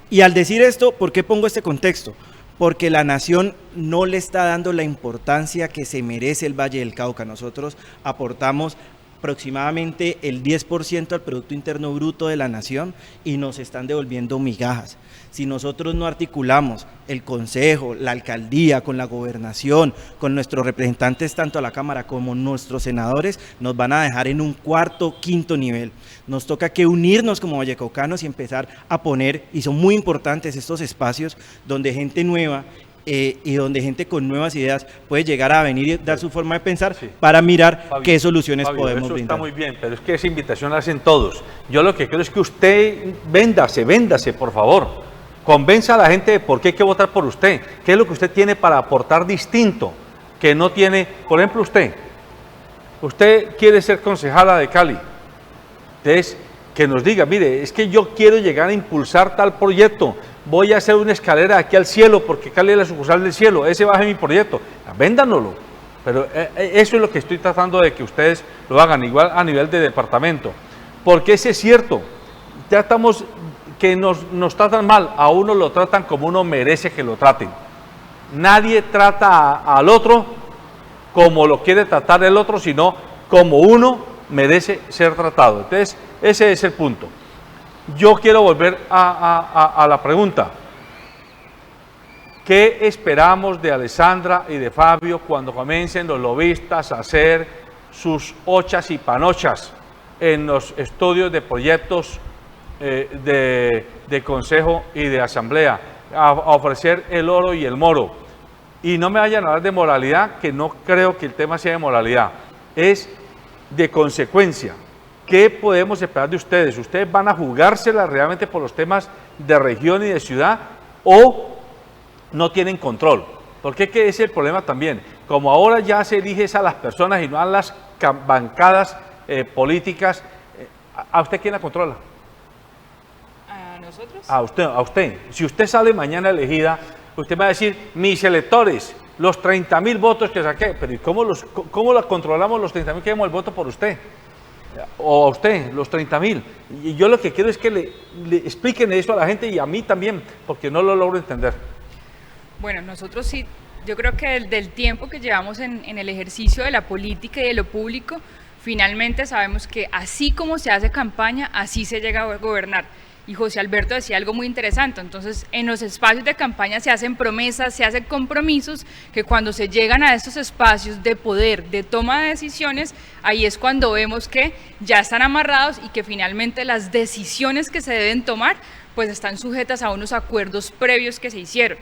Y al decir esto, ¿por qué pongo este contexto? Porque la nación no le está dando la importancia que se merece el Valle del Cauca. Nosotros aportamos aproximadamente el 10% al Producto Interno Bruto de la nación y nos están devolviendo migajas. Si nosotros no articulamos el Consejo, la Alcaldía, con la Gobernación, con nuestros representantes tanto a la Cámara como nuestros senadores, nos van a dejar en un cuarto, quinto nivel. Nos toca que unirnos como vallecaucanos y empezar a poner, y son muy importantes estos espacios donde gente nueva y donde gente con nuevas ideas puede llegar a venir y dar su forma de pensar, sí, para mirar Fabio, qué soluciones podemos eso brindar. Está muy bien, pero es que esa invitación la hacen todos. Yo lo que creo es que usted véndase, por favor. Convenza a la gente de por qué hay que votar por usted. ¿Qué es lo que usted tiene para aportar distinto que no tiene? Por ejemplo, usted quiere ser concejala de Cali. Entonces, que nos diga, mire, es que yo quiero llegar a impulsar tal proyecto. Voy a hacer una escalera aquí al cielo porque Cali es la sucursal del cielo, ese va a ser mi proyecto, véndanoslo. Pero eso es lo que estoy tratando de que ustedes lo hagan, igual a nivel de departamento. Porque ese es cierto, tratamos que nos tratan mal, a uno lo tratan como uno merece que lo traten. Nadie trata al otro como lo quiere tratar el otro, sino como uno merece ser tratado. Entonces, ese es el punto. Yo quiero volver a la pregunta. ¿Qué esperamos de Alessandra y de Fabio cuando comiencen los lobistas a hacer sus ochas y panochas en los estudios de proyectos de consejo y de asamblea, a ofrecer el oro y el moro? Y no me vayan a hablar de moralidad, que no creo que el tema sea de moralidad, es de consecuencia. ¿Qué podemos esperar de ustedes? ¿Ustedes van a jugársela realmente por los temas de región y de ciudad o no tienen control? Porque ese es el problema también. Como ahora ya se elige a las personas y no a las bancadas políticas, ¿a usted quién la controla? ¿A nosotros? A usted. Si usted sale mañana elegida, usted va a decir, mis electores, los 30.000 votos que saqué, pero ¿y cómo la controlamos los 30.000 que demos el voto por usted? O a usted, los 30.000. Y yo lo que quiero es que le expliquen eso a la gente y a mí también, porque no lo logro entender. Bueno, nosotros sí, yo creo que del tiempo que llevamos en el ejercicio de la política y de lo público, finalmente sabemos que así como se hace campaña, así se llega a gobernar. Y José Alberto decía algo muy interesante, entonces en los espacios de campaña se hacen promesas, se hacen compromisos, que cuando se llegan a estos espacios de poder, de toma de decisiones, ahí es cuando vemos que ya están amarrados y que finalmente las decisiones que se deben tomar, pues están sujetas a unos acuerdos previos que se hicieron.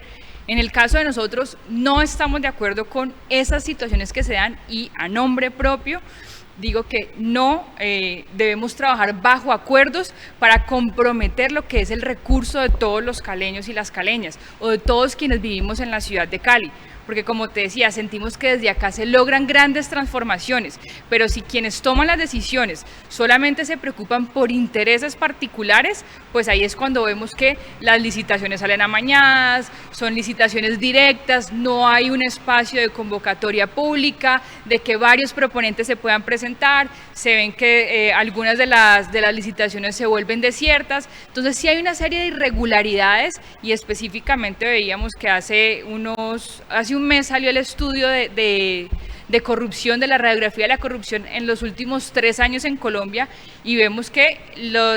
En el caso de nosotros, no estamos de acuerdo con esas situaciones que se dan y a nombre propio, digo que no debemos trabajar bajo acuerdos para comprometer lo que es el recurso de todos los caleños y las caleñas o de todos quienes vivimos en la ciudad de Cali. Porque como te decía, sentimos que desde acá se logran grandes transformaciones, pero si quienes toman las decisiones solamente se preocupan por intereses particulares, pues ahí es cuando vemos que las licitaciones salen amañadas, son licitaciones directas, no hay un espacio de convocatoria pública, de que varios proponentes se puedan presentar, se ven que algunas de las licitaciones se vuelven desiertas, entonces sí hay una serie de irregularidades y específicamente veíamos que hace un mes salió el estudio de corrupción, de la radiografía de la corrupción en los últimos 3 años en Colombia y vemos que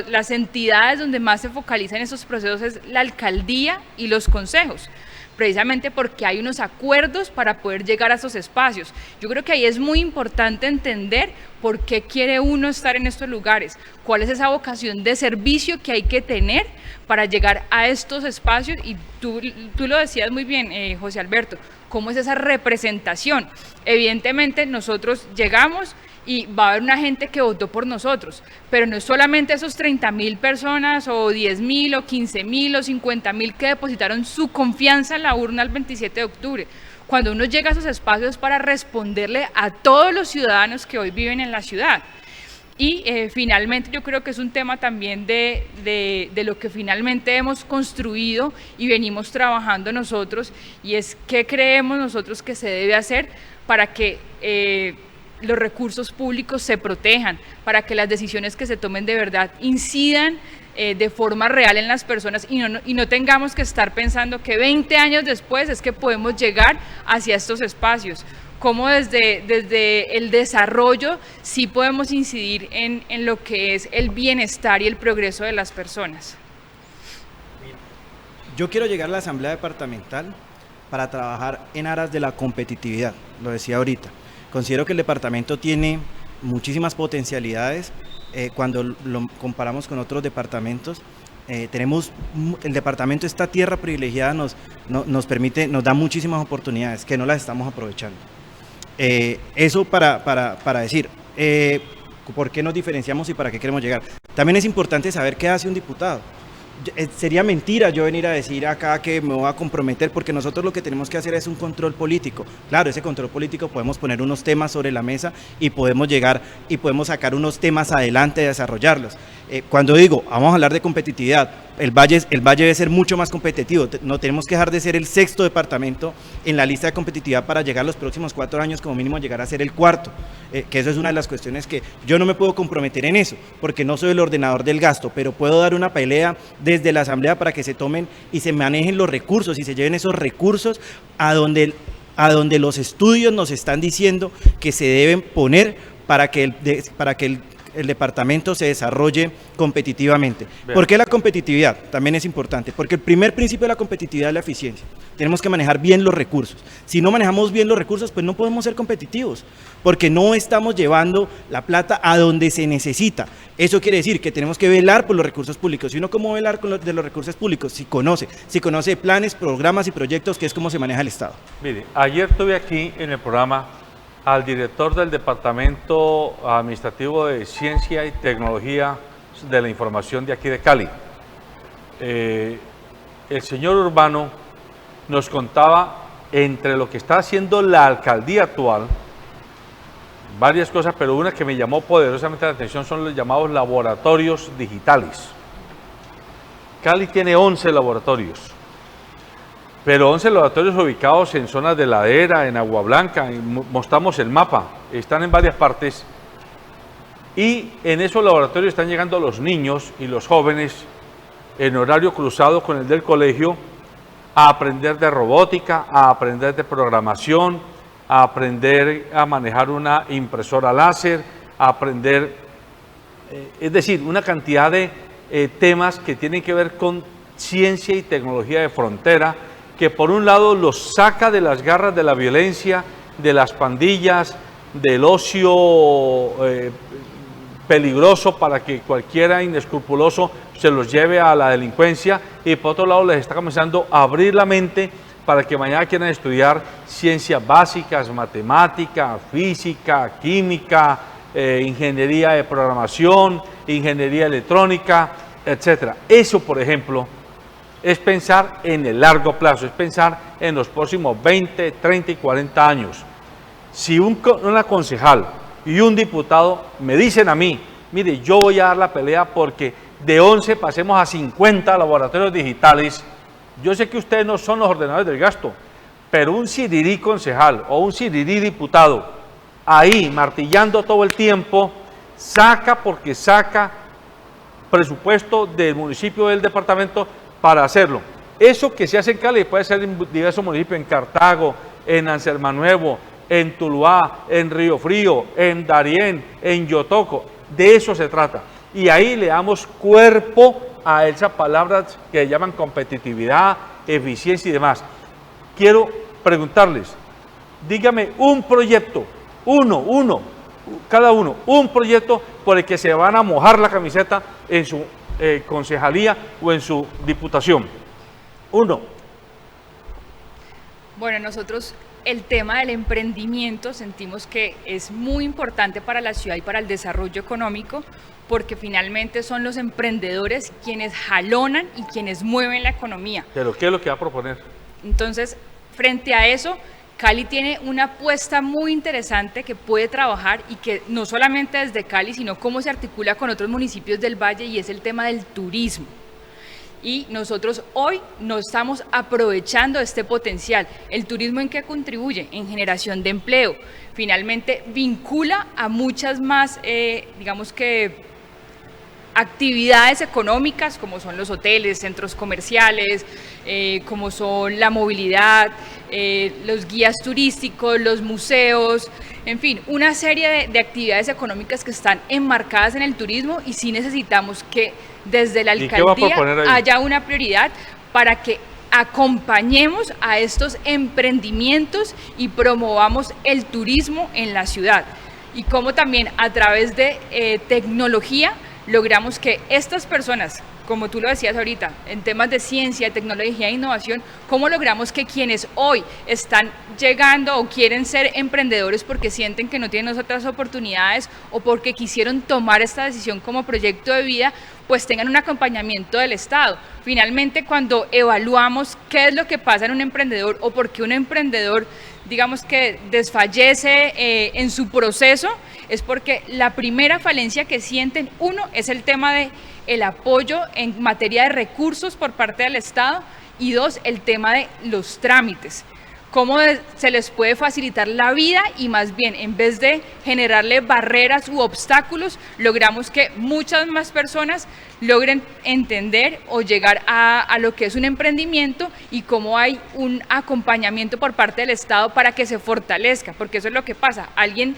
las entidades donde más se focalizan esos procesos es la alcaldía y los consejos. precisamente porque hay unos acuerdos para poder llegar a esos espacios. Yo creo que ahí es muy importante entender por qué quiere uno estar en estos lugares, cuál es esa vocación de servicio que hay que tener para llegar a estos espacios, y tú lo decías muy bien, José Alberto, cómo es esa representación. Evidentemente nosotros llegamos y va a haber una gente que votó por nosotros, pero no es solamente esos 30.000 personas o 10.000 o 15.000 o 50.000 que depositaron su confianza en la urna el 27 de octubre. Cuando uno llega a esos espacios para responderle a todos los ciudadanos que hoy viven en la ciudad. Y finalmente yo creo que es un tema también de lo que finalmente hemos construido y venimos trabajando nosotros, y es qué creemos nosotros que se debe hacer para que los recursos públicos se protejan, para que las decisiones que se tomen de verdad incidan de forma real en las personas, y no tengamos que estar pensando que 20 años después es que podemos llegar hacia estos espacios. Cómo desde el desarrollo sí podemos incidir en lo que es el bienestar y el progreso de las personas. Yo quiero llegar a la Asamblea Departamental para trabajar en aras de la competitividad, lo decía ahorita. Considero que el departamento tiene muchísimas potencialidades cuando lo comparamos con otros departamentos. El departamento, esta tierra privilegiada nos da muchísimas oportunidades que no las estamos aprovechando. Eso para decir por qué nos diferenciamos y para qué queremos llegar. También es importante saber qué hace un diputado. Sería mentira yo venir a decir acá que me voy a comprometer, porque nosotros lo que tenemos que hacer es un control político. Claro, ese control político podemos poner unos temas sobre la mesa y podemos llegar y podemos sacar unos temas adelante y desarrollarlos. Cuando digo, vamos a hablar de competitividad, el Valle debe ser mucho más competitivo. No tenemos que dejar de ser el 6º departamento en la lista de competitividad para llegar los próximos 4 años, como mínimo llegar a ser el 4º, que eso es una de las cuestiones que yo no me puedo comprometer en eso, porque no soy el ordenador del gasto, pero puedo dar una pelea desde la Asamblea para que se tomen y se manejen los recursos y se lleven esos recursos a donde los estudios nos están diciendo que se deben poner para que el departamento se desarrolle competitivamente. Bien. ¿Por qué la competitividad? También es importante, porque el primer principio de la competitividad es la eficiencia. Tenemos que manejar bien los recursos. Si no manejamos bien los recursos, pues no podemos ser competitivos, porque no estamos llevando la plata a donde se necesita. Eso quiere decir que tenemos que velar por los recursos públicos. ¿Y uno cómo velar de los recursos públicos? Si conoce planes, programas y proyectos, que es como se maneja el Estado. Mire, ayer tuve aquí en el programa al director del Departamento Administrativo de Ciencia y Tecnología de la Información de aquí de Cali. El señor Urbano nos contaba, entre lo que está haciendo la alcaldía actual, varias cosas, pero una que me llamó poderosamente la atención son los llamados laboratorios digitales. Cali tiene 11 laboratorios. Pero 11 laboratorios ubicados en zonas de ladera, en Agua Blanca, mostramos el mapa, están en varias partes, y en esos laboratorios están llegando los niños y los jóvenes en horario cruzado con el del colegio a aprender de robótica, a aprender de programación, a aprender a manejar una impresora láser, a aprender, es decir, una cantidad de temas que tienen que ver con ciencia y tecnología de frontera, que por un lado los saca de las garras de la violencia, de las pandillas, del ocio peligroso para que cualquiera inescrupuloso se los lleve a la delincuencia, y por otro lado les está comenzando a abrir la mente para que mañana quieran estudiar ciencias básicas, matemática, física, química, ingeniería de programación, ingeniería electrónica, etc. Eso, por ejemplo, es pensar en el largo plazo, es pensar en los próximos 20, 30 y 40 años. Si una concejal y un diputado me dicen a mí, mire, yo voy a dar la pelea porque de 11 pasemos a 50 laboratorios digitales, yo sé que ustedes no son los ordenadores del gasto, pero un sirirí concejal o un sirirí diputado, ahí martillando todo el tiempo, saca presupuesto del municipio, del departamento, para hacerlo. Eso que se hace en Cali puede ser en diversos municipios, en Cartago, en Anserma-Nuevo, en Tuluá, en Río Frío, en Darién, en Yotoco. De eso se trata. Y ahí le damos cuerpo a esas palabras que llaman competitividad, eficiencia y demás. quiero preguntarles, dígame un proyecto, cada uno, un proyecto por el que se van a mojar la camiseta en su concejalía o en su diputación. Uno. Bueno, nosotros el tema del emprendimiento sentimos que es muy importante para la ciudad y para el desarrollo económico, porque finalmente son los emprendedores quienes jalonan y quienes mueven la economía. ¿Pero qué es lo que va a proponer? Entonces, frente a eso, Cali tiene una apuesta muy interesante que puede trabajar y que no solamente desde Cali, sino cómo se articula con otros municipios del Valle, y es el tema del turismo. Y nosotros hoy no estamos aprovechando este potencial. ¿El turismo en qué contribuye? En generación de empleo. Finalmente vincula a muchas más, digamos que, actividades económicas, como son los hoteles, centros comerciales, como son la movilidad, los guías turísticos, los museos, en fin, una serie de actividades económicas que están enmarcadas en el turismo, y sí necesitamos que desde la alcaldía haya una prioridad para que acompañemos a estos emprendimientos y promovamos el turismo en la ciudad, y cómo también a través de tecnología logramos que estas personas, como tú lo decías ahorita, en temas de ciencia, tecnología e innovación, cómo logramos que quienes hoy están llegando o quieren ser emprendedores porque sienten que no tienen otras oportunidades o porque quisieron tomar esta decisión como proyecto de vida, pues tengan un acompañamiento del Estado. Finalmente, cuando evaluamos qué es lo que pasa en un emprendedor o por qué un emprendedor, digamos que desfallece en su proceso, es porque la primera falencia que sienten, uno, es el tema de el apoyo en materia de recursos por parte del Estado, y dos, el tema de los trámites. Cómo se les puede facilitar la vida, y más bien, en vez de generarle barreras u obstáculos, logramos que muchas más personas logren entender o llegar a lo que es un emprendimiento, y cómo hay un acompañamiento por parte del Estado para que se fortalezca, porque eso es lo que pasa. Alguien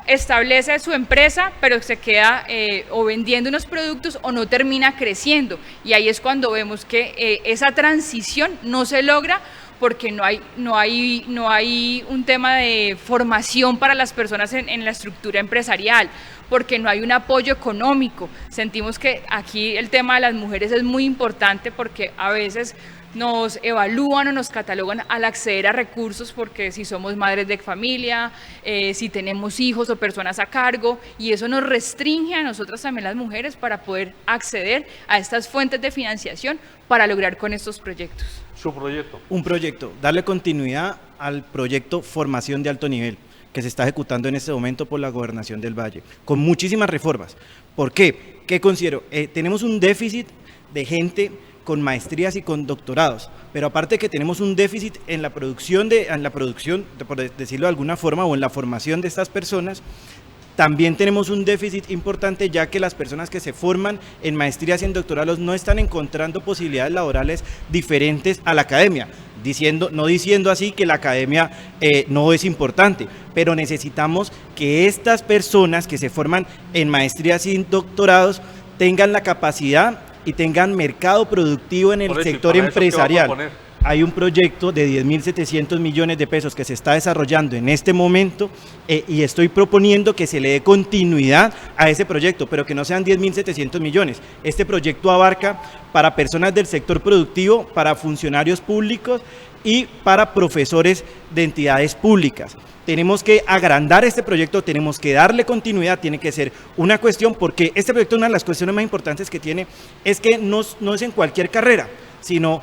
establece su empresa, pero se queda o vendiendo unos productos o no termina creciendo, y ahí es cuando vemos que esa transición no se logra, porque no hay un tema de formación para las personas en la estructura empresarial, porque no hay un apoyo económico. Sentimos que aquí el tema de las mujeres es muy importante, porque a veces nos evalúan o nos catalogan al acceder a recursos, porque si somos madres de familia, si tenemos hijos o personas a cargo, y eso nos restringe a nosotras también las mujeres para poder acceder a estas fuentes de financiación para lograr con estos proyectos. Su proyecto. Un proyecto, darle continuidad al proyecto Formación de Alto Nivel, que se está ejecutando en este momento por la Gobernación del Valle, con muchísimas reformas. ¿Por qué? ¿Qué considero? Tenemos un déficit de gente con maestrías y con doctorados, pero aparte que tenemos un déficit en la producción, por decirlo de alguna forma, o en la formación de estas personas, también tenemos un déficit importante, ya que las personas que se forman en maestrías y en doctorados no están encontrando posibilidades laborales diferentes a la academia, no diciendo así que la academia no es importante, pero necesitamos que estas personas que se forman en maestrías y doctorados tengan la capacidad y tengan mercado productivo en el sector empresarial. Hay un proyecto de 10.700 millones de pesos que se está desarrollando en este momento, y estoy proponiendo que se le dé continuidad a ese proyecto, pero que no sean 10.700 millones. Este proyecto abarca para personas del sector productivo, para funcionarios públicos y para profesores de entidades públicas. Tenemos que agrandar este proyecto, tenemos que darle continuidad, tiene que ser una cuestión, porque este proyecto, una de las cuestiones más importantes que tiene es que no es en cualquier carrera, sino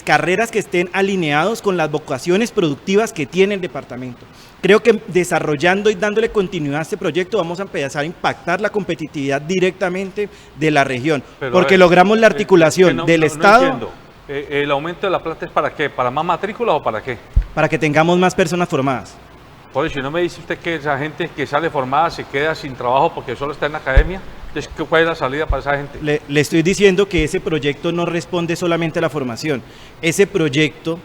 carreras que estén alineados con las vocaciones productivas que tiene el departamento. Creo que desarrollando y dándole continuidad a este proyecto vamos a empezar a impactar la competitividad directamente de la región, porque logramos la articulación del Estado. Entiendo. ¿El aumento de la plata es para qué? ¿Para más matrículas o para qué? Para que tengamos más personas formadas. Por eso, si no me dice usted que esa gente que sale formada se queda sin trabajo porque solo está en la academia, entonces, ¿cuál es la salida para esa gente? Le estoy diciendo que ese proyecto no responde solamente a la formación. Ese proyecto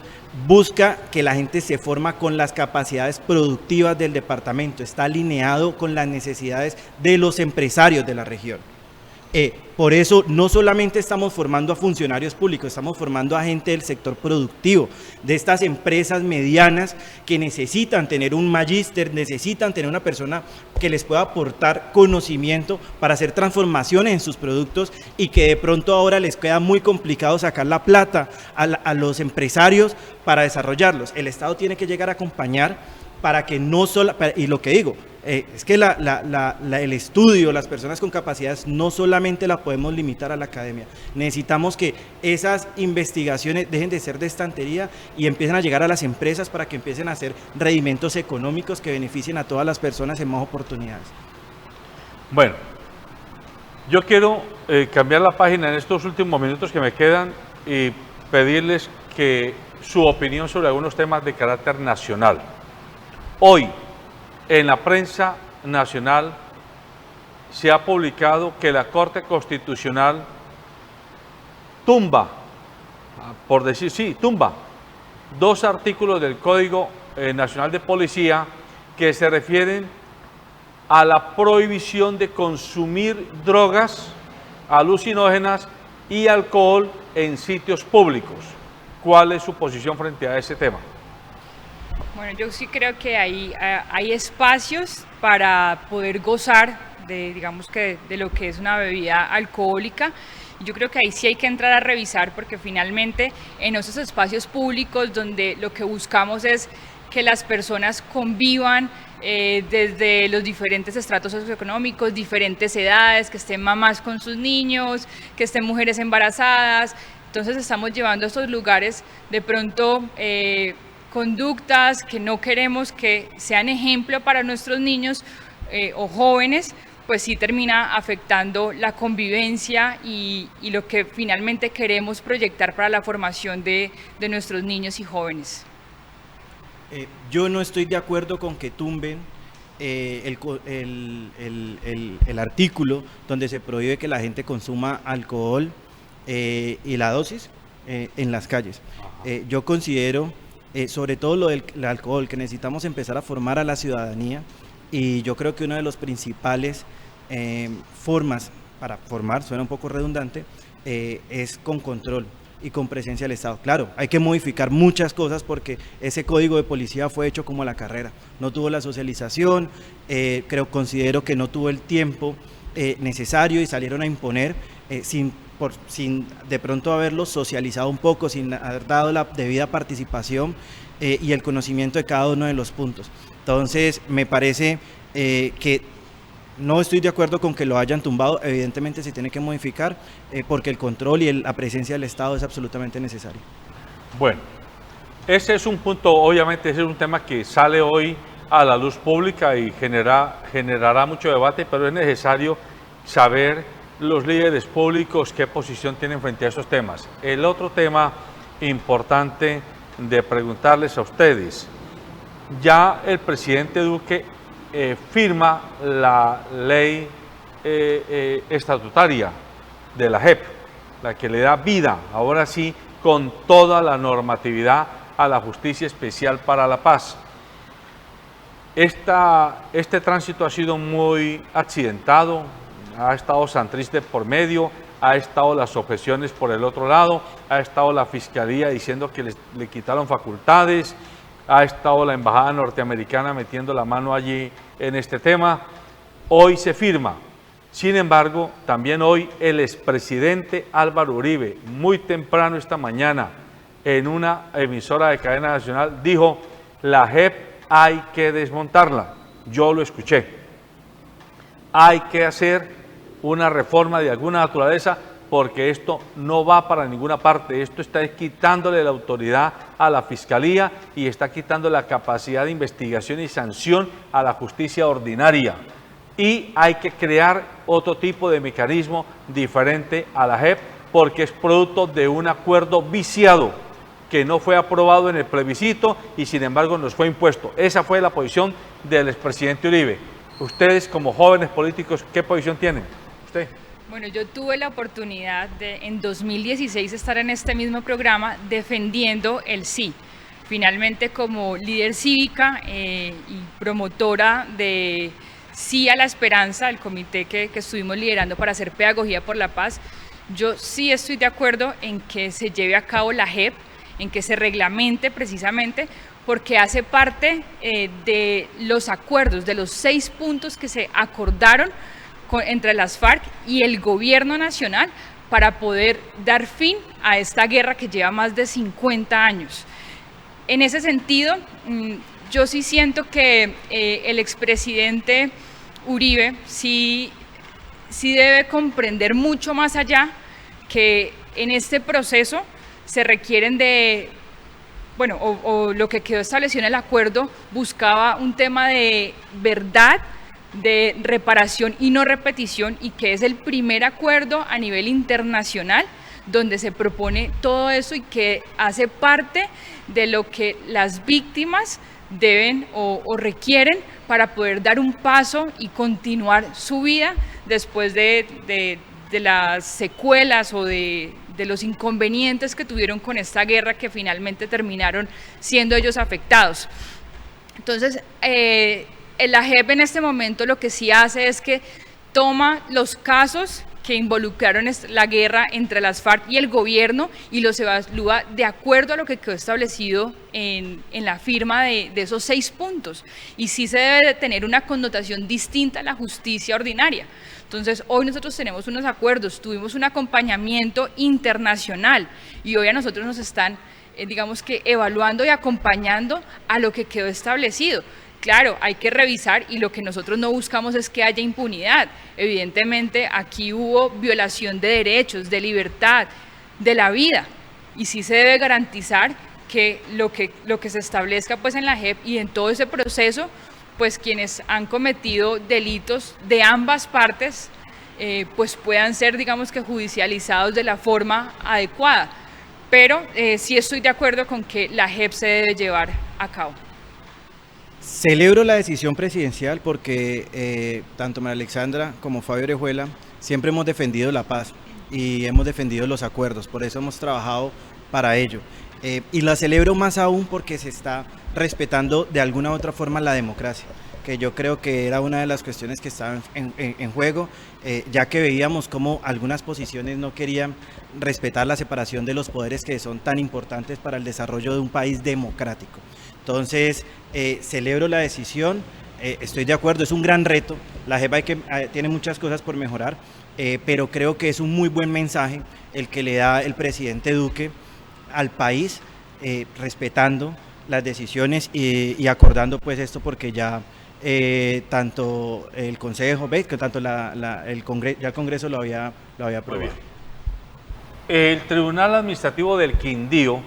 busca que la gente se forma con las capacidades productivas del departamento, está alineado con las necesidades de los empresarios de la región. Por eso no solamente estamos formando a funcionarios públicos, estamos formando a gente del sector productivo, de estas empresas medianas que necesitan tener un magíster, necesitan tener una persona que les pueda aportar conocimiento para hacer transformaciones en sus productos y que de pronto ahora les queda muy complicado sacar la plata a los empresarios para desarrollarlos. El Estado tiene que llegar a acompañar para que no solo, y lo que digo, es que el estudio, las personas con capacidades, no solamente la podemos limitar a la academia. Necesitamos que esas investigaciones dejen de ser de estantería y empiecen a llegar a las empresas para que empiecen a hacer rendimentos económicos que beneficien a todas las personas en más oportunidades. Bueno, yo quiero cambiar la página en estos últimos minutos que me quedan y pedirles que su opinión sobre algunos temas de carácter nacional. Hoy, en la prensa nacional se ha publicado que la Corte Constitucional tumba, por decir sí, tumba 2 artículos del Código Nacional de Policía que se refieren a la prohibición de consumir drogas, alucinógenas y alcohol en sitios públicos. ¿Cuál es su posición frente a ese tema? Bueno, yo sí creo que hay espacios para poder gozar de, digamos que de lo que es una bebida alcohólica. Yo creo que ahí sí hay que entrar a revisar porque finalmente en esos espacios públicos donde lo que buscamos es que las personas convivan desde los diferentes estratos socioeconómicos, diferentes edades, que estén mamás con sus niños, que estén mujeres embarazadas. Entonces estamos llevando a estos lugares de pronto conductas que no queremos que sean ejemplo para nuestros niños o jóvenes, pues sí termina afectando la convivencia y lo que finalmente queremos proyectar para la formación de nuestros niños y jóvenes. Yo no estoy de acuerdo con que tumben el artículo donde se prohíbe que la gente consuma alcohol y la dosis en las calles. Yo considero, sobre todo lo del alcohol, que necesitamos empezar a formar a la ciudadanía y yo creo que una de las principales formas para formar, suena un poco redundante, es con control y con presencia del Estado. Claro, hay que modificar muchas cosas porque ese código de policía fue hecho como a la carrera, no tuvo la socialización, considero que no tuvo el tiempo necesario y salieron a imponer sin de pronto haberlo socializado un poco, sin haber dado la debida participación y el conocimiento de cada uno de los puntos. Entonces, me parece que no estoy de acuerdo con que lo hayan tumbado, evidentemente se tiene que modificar porque el control y la presencia del Estado es absolutamente necesario. Bueno, ese es un punto, obviamente ese es un tema que sale hoy a la luz pública y generará mucho debate, pero es necesario saber los líderes públicos qué posición tienen frente a esos temas. El otro tema importante de preguntarles a ustedes, ya el presidente Duque firma la ley estatutaria de la JEP, la que le da vida, ahora sí, con toda la normatividad a la Justicia Especial para la Paz. Este tránsito ha sido muy accidentado, ha estado Santrich de por medio, ha estado las objeciones por el otro lado, ha estado la Fiscalía diciendo que le quitaron facultades, ha estado la Embajada norteamericana metiendo la mano allí en este tema. Hoy se firma. Sin embargo, también hoy el expresidente Álvaro Uribe, muy temprano esta mañana, en una emisora de cadena nacional, dijo, la JEP hay que desmontarla. Yo lo escuché. Hay que hacer una reforma de alguna naturaleza porque esto no va para ninguna parte, esto está quitándole la autoridad a la Fiscalía y está quitando la capacidad de investigación y sanción a la justicia ordinaria. Y hay que crear otro tipo de mecanismo diferente a la JEP porque es producto de un acuerdo viciado que no fue aprobado en el plebiscito y sin embargo nos fue impuesto. Esa fue la posición del expresidente Uribe. Ustedes como jóvenes políticos, ¿qué posición tienen? ¿Usted? Bueno, yo tuve la oportunidad de en 2016 estar en este mismo programa defendiendo el sí. Finalmente como líder cívica y promotora de sí a la esperanza, el comité que estuvimos liderando para hacer pedagogía por la paz. Yo sí estoy de acuerdo en que se lleve a cabo la JEP, en que se reglamente precisamente, porque hace parte de los acuerdos, de los 6 puntos que se acordaron entre las FARC y el gobierno nacional para poder dar fin a esta guerra que lleva más de 50 años. En ese sentido, yo sí siento que el expresidente Uribe sí debe comprender mucho más allá que en este proceso se requieren de, bueno, o lo que quedó establecido en el acuerdo buscaba un tema de verdad, de reparación y no repetición, y que es el primer acuerdo a nivel internacional donde se propone todo eso y que hace parte de lo que las víctimas deben o requieren para poder dar un paso y continuar su vida después de las secuelas o de los inconvenientes que tuvieron con esta guerra, que finalmente terminaron siendo ellos afectados. Entonces, la JEP en este momento lo que sí hace es que toma los casos que involucraron la guerra entre las FARC y el gobierno y los evalúa de acuerdo a lo que quedó establecido en la firma de esos 6 puntos. Y sí se debe de tener una connotación distinta a la justicia ordinaria. Entonces, hoy nosotros tenemos unos acuerdos, tuvimos un acompañamiento internacional y hoy a nosotros nos están, digamos que, evaluando y acompañando a lo que quedó establecido. Claro, hay que revisar y lo que nosotros no buscamos es que haya impunidad. Evidentemente, aquí hubo violación de derechos, de libertad, de la vida, y sí se debe garantizar que lo que se establezca pues en la JEP y en todo ese proceso, pues quienes han cometido delitos de ambas partes pues puedan ser, digamos que, judicializados de la forma adecuada. Pero sí estoy de acuerdo con que la JEP se debe llevar a cabo. Celebro la decisión presidencial porque tanto María Alexandra como Fabio Orejuela siempre hemos defendido la paz y hemos defendido los acuerdos, por eso hemos trabajado para ello. Y la celebro más aún porque se está respetando de alguna u otra forma la democracia, que yo creo que era una de las cuestiones que estaban en juego, ya que veíamos cómo algunas posiciones no querían respetar la separación de los poderes que son tan importantes para el desarrollo de un país democrático. Entonces, celebro la decisión, estoy de acuerdo, es un gran reto, la JEP tiene muchas cosas por mejorar, pero creo que es un muy buen mensaje el que le da el presidente Duque al país, respetando las decisiones y acordando pues esto, porque ya tanto el Consejo, que tanto el Congreso lo había aprobado. El Tribunal Administrativo del Quindío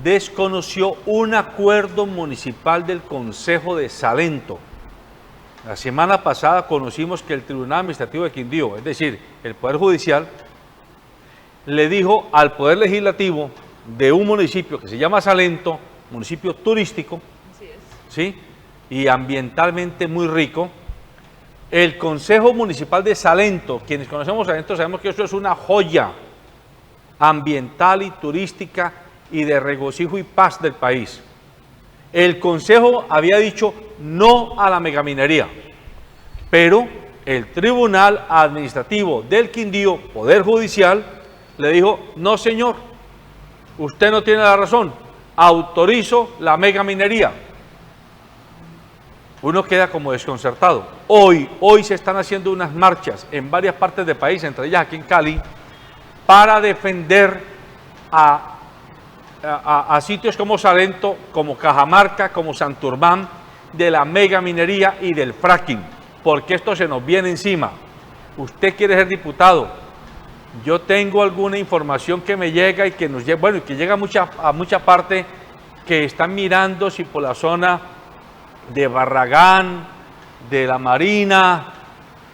desconoció un acuerdo municipal del Consejo de Salento. La semana pasada conocimos que el Tribunal Administrativo de Quindío, es decir, el Poder Judicial, le dijo al Poder Legislativo de un municipio que se llama Salento, municipio turístico, ¿sí?, y ambientalmente muy rico. El Consejo Municipal de Salento, quienes conocemos Salento sabemos que eso es una joya ambiental y turística y de regocijo y paz del país. El Consejo había dicho no a la megaminería, pero el Tribunal Administrativo del Quindío, Poder Judicial, le dijo: no señor, usted no tiene la razón, autorizo la megaminería. Uno queda como desconcertado. Hoy se están haciendo unas marchas en varias partes del país, entre ellas aquí en Cali, para defender a sitios como Salento, como Cajamarca, como Santurbán, de la megaminería y del fracking, porque esto se nos viene encima. Usted quiere ser diputado, yo tengo alguna información que me llega y que nos llega, bueno, y que llega a mucha parte, que están mirando si por la zona de Barragán, de la Marina,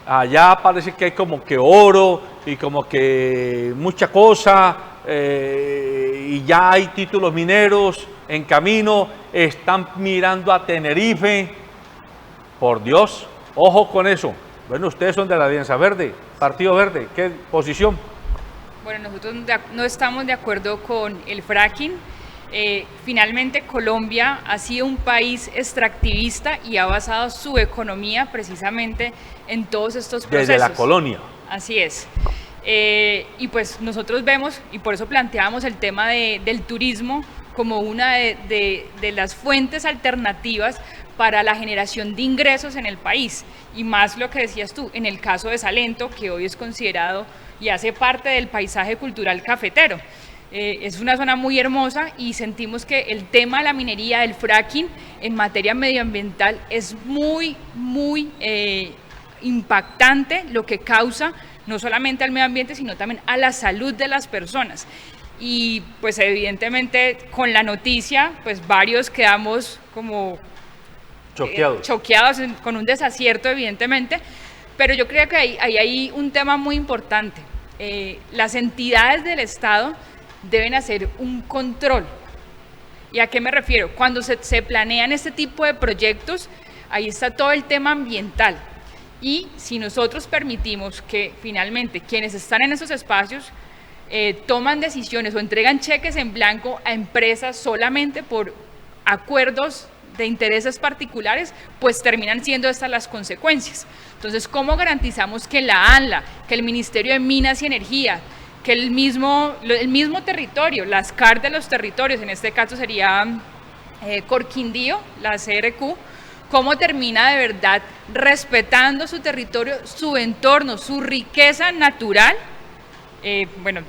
allá parece que hay como que oro y como que mucha cosa, y ya hay títulos mineros en camino, están mirando a Tenerife. Por Dios, ojo con eso. Bueno, ustedes son de la Alianza Verde, Partido Verde, ¿qué posición? Bueno, nosotros no estamos de acuerdo con el fracking. Finalmente Colombia ha sido un país extractivista y ha basado su economía precisamente en todos estos procesos. Desde la colonia. Así es. Y pues nosotros vemos, y por eso planteamos el tema del turismo como una de las fuentes alternativas para la generación de ingresos en el país, y más lo que decías tú, en el caso de Salento, que hoy es considerado y hace parte del paisaje cultural cafetero. Es una zona muy hermosa y sentimos que el tema de la minería, del fracking, en materia medioambiental es muy impactante lo que causa, no solamente al medio ambiente, sino también a la salud de las personas. Y pues evidentemente con la noticia, pues varios quedamos como choqueados con un desacierto, evidentemente, pero yo creo que hay un tema muy importante. Las entidades del Estado deben hacer un control. ¿Y a qué me refiero? Cuando se planean este tipo de proyectos, ahí está todo el tema ambiental. Y si nosotros permitimos que finalmente quienes están en esos espacios toman decisiones o entregan cheques en blanco a empresas solamente por acuerdos de intereses particulares, pues terminan siendo estas las consecuencias. Entonces, ¿cómo garantizamos que la ANLA, que el Ministerio de Minas y Energía, que el mismo territorio, las CAR de los territorios, en este caso sería Corquindío, la CRQ, cómo termina de verdad respetando su territorio, su entorno, su riqueza natural,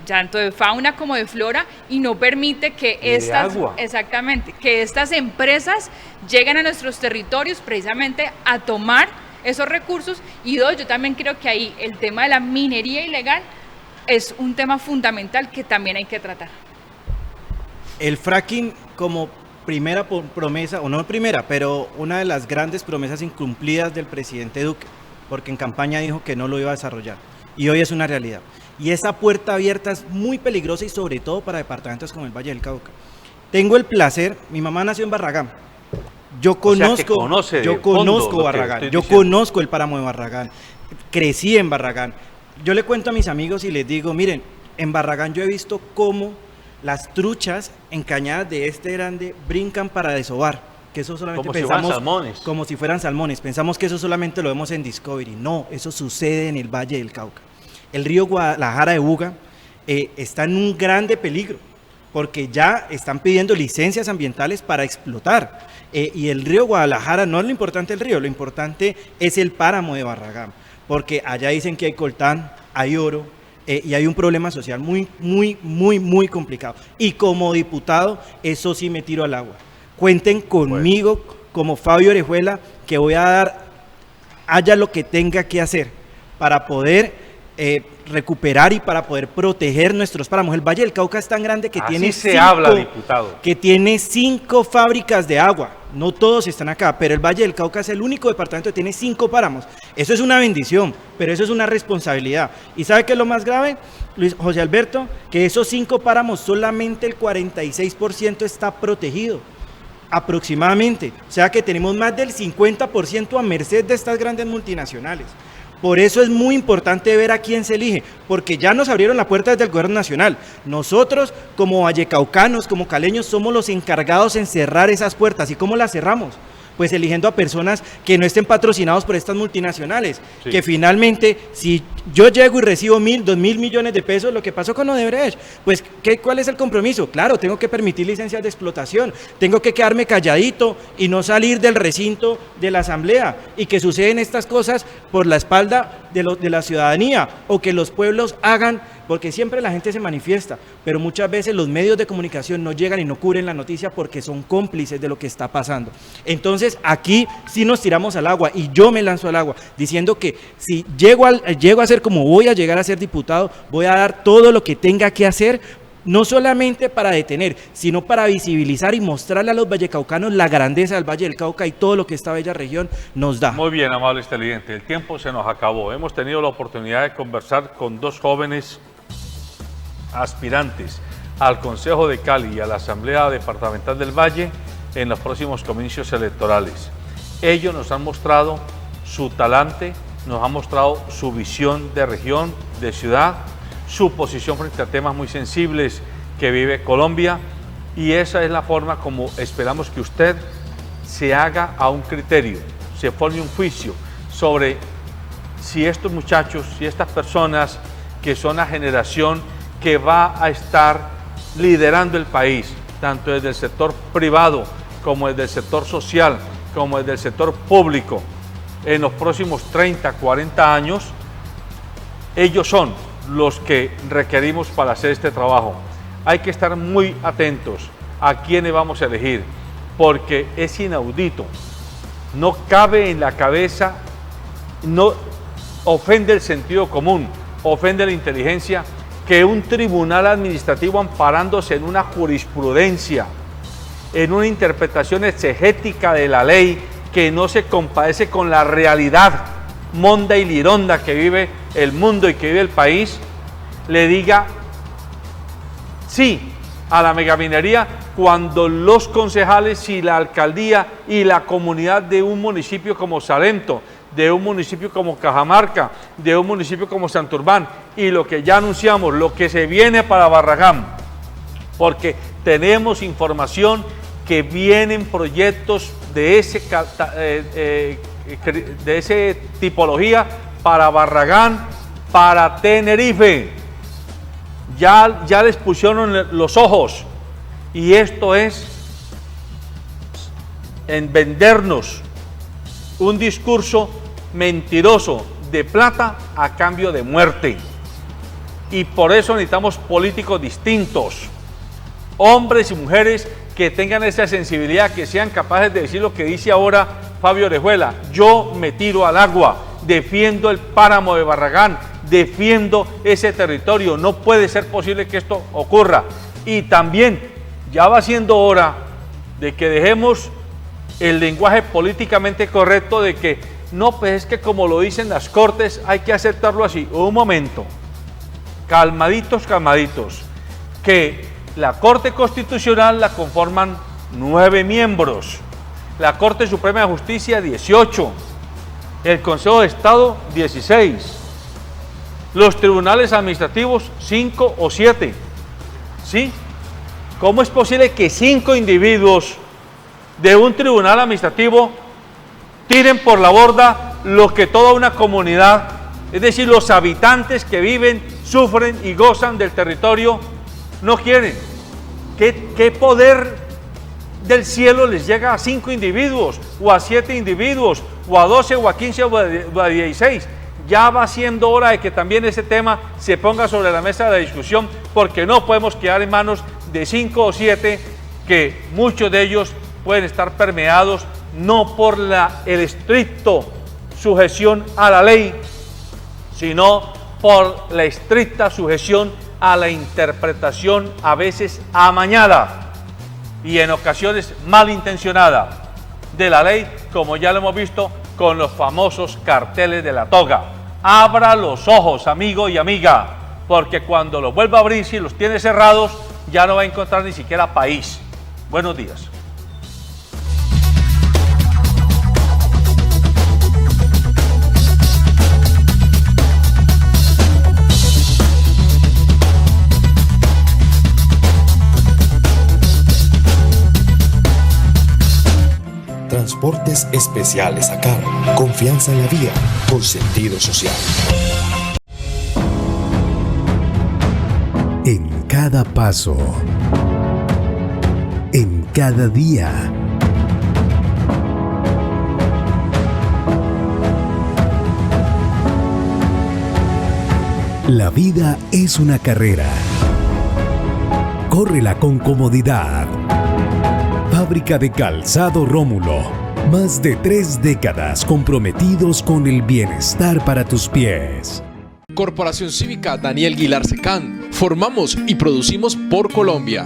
tanto de fauna como de flora, y no permite que estas empresas lleguen a nuestros territorios precisamente a tomar esos recursos? Y dos, yo también creo que ahí el tema de la minería ilegal es un tema fundamental que también hay que tratar. El fracking como primera promesa, o no primera, pero una de las grandes promesas incumplidas del presidente Duque, porque en campaña dijo que no lo iba a desarrollar, y hoy es una realidad. Y esa puerta abierta es muy peligrosa, y sobre todo para departamentos como el Valle del Cauca. Tengo el placer, mi mamá nació en Barragán, yo conozco Barragán, yo conozco el páramo de Barragán, crecí en Barragán. Yo le cuento a mis amigos y les digo, miren, en Barragán yo he visto cómo las truchas en cañadas de este grande brincan para desovar, que eso solamente como si fueran salmones, pensamos que eso solamente lo vemos en Discovery. No, eso sucede en el Valle del Cauca. El río Guadalajara de Buga está en un grande peligro, porque ya están pidiendo licencias ambientales para explotar, y el río Guadalajara no es lo importante el río, lo importante es el páramo de Barragán, porque allá dicen que hay coltán, hay oro, y hay un problema social muy complicado. Y como diputado, eso sí me tiro al agua. Cuenten conmigo como Fabio Orejuela, que voy a haya lo que tenga que hacer para poder recuperar y para poder proteger nuestros páramos. El Valle del Cauca es tan grande que tiene 5 fábricas de agua. No todos están acá, pero el Valle del Cauca es el único departamento que tiene 5 páramos. Eso es una bendición, pero eso es una responsabilidad. ¿Y sabe qué es lo más grave, José Alberto? Que esos 5 páramos, solamente el 46% está protegido, aproximadamente. O sea que tenemos más del 50% a merced de estas grandes multinacionales. Por eso es muy importante ver a quién se elige, porque ya nos abrieron la puerta desde el gobierno nacional. Nosotros, como vallecaucanos, como caleños, somos los encargados en cerrar esas puertas. ¿Y cómo las cerramos? Pues eligiendo a personas que no estén patrocinados por estas multinacionales, sí. Que finalmente, si yo llego y recibo 1.000, 2.000 millones de pesos, lo que pasó con Odebrecht, pues ¿cuál es el compromiso? Claro, tengo que permitir licencias de explotación, tengo que quedarme calladito y no salir del recinto de la asamblea, y que suceden estas cosas por la espalda de la ciudadanía, o que los pueblos hagan, porque siempre la gente se manifiesta, pero muchas veces los medios de comunicación no llegan y no cubren la noticia porque son cómplices de lo que está pasando. Entonces aquí sí nos tiramos al agua, y yo me lanzo al agua diciendo que si llego a ser como voy a llegar a ser diputado, voy a dar todo lo que tenga que hacer, no solamente para detener, sino para visibilizar y mostrarle a los vallecaucanos la grandeza del Valle del Cauca y todo lo que esta bella región nos da. Muy bien, amables televidentes, el tiempo se nos acabó. Hemos tenido la oportunidad de conversar con 2 jóvenes aspirantes al Consejo de Cali y a la Asamblea Departamental del Valle en los próximos comicios electorales. Ellos nos han mostrado su talante, nos han mostrado su visión de región, de ciudad, su posición frente a temas muy sensibles que vive Colombia, Y esa es la forma como esperamos que usted se haga a un criterio, se forme un juicio sobre si estos muchachos, si estas personas que son la generación que va a estar liderando el país, tanto desde el sector privado como desde el sector social, como desde el sector público, en los próximos 30, 40 años, ellos son los que requerimos para hacer este trabajo. Hay que estar muy atentos a quiénes vamos a elegir, porque es inaudito, no cabe en la cabeza, no ofende el sentido común, ofende la inteligencia, que un tribunal administrativo amparándose en una jurisprudencia, en una interpretación exegética de la ley que no se compadece con la realidad monda y lironda que vive el mundo y que vive el país, le diga sí a la megaminería cuando los concejales y la alcaldía y la comunidad de un municipio como Salento, de un municipio como Cajamarca, de un municipio como Santurbán, y lo que ya anunciamos, lo que se viene para Barragán, porque tenemos información que vienen proyectos de ese tipología para Barragán, para Tenerife. Ya les pusieron los ojos, y esto es en vendernos un discurso mentiroso de plata a cambio de muerte. Y por eso necesitamos políticos distintos, hombres y mujeres que tengan esa sensibilidad, que sean capaces de decir lo que dice ahora Fabio Orejuela: yo me tiro al agua, defiendo el páramo de Barragán, defiendo ese territorio, no puede ser posible que esto ocurra. Y también ya va siendo hora de que dejemos el lenguaje políticamente correcto de que no, pues es que como lo dicen las cortes hay que aceptarlo así. Un momento, calmaditos, calmaditos, que la Corte Constitucional la conforman 9 miembros, la Corte Suprema de Justicia 18, el Consejo de Estado 16, los tribunales administrativos 5 o 7, ¿sí? ¿Cómo es posible que 5 individuos de un tribunal administrativo tiren por la borda lo que toda una comunidad, es decir, los habitantes que viven, sufren y gozan del territorio, no quieren? ¿Qué poder del cielo les llega a 5 individuos, o a 7 individuos, o a 12, o a 15, o a 16? Ya va siendo hora de que también ese tema se ponga sobre la mesa de discusión, porque no podemos quedar en manos de 5 o 7, que muchos de ellos pueden estar permeados no por el estricto sujeción a la ley, sino por la estricta sujeción a la interpretación a veces amañada y en ocasiones malintencionada de la ley, como ya lo hemos visto con los famosos carteles de la toga. Abra los ojos, amigo y amiga, porque cuando los vuelva a abrir, si los tiene cerrados, ya no va a encontrar ni siquiera país. Buenos días. Transportes especiales ACAR. Confianza en la vía con sentido social. En cada paso, en cada día, la vida es una carrera. Córrela con comodidad. Fábrica de Calzado Rómulo. Más de 3 décadas comprometidos con el bienestar para tus pies. Corporación Cívica Daniel Guilar Secán. Formamos y producimos por Colombia.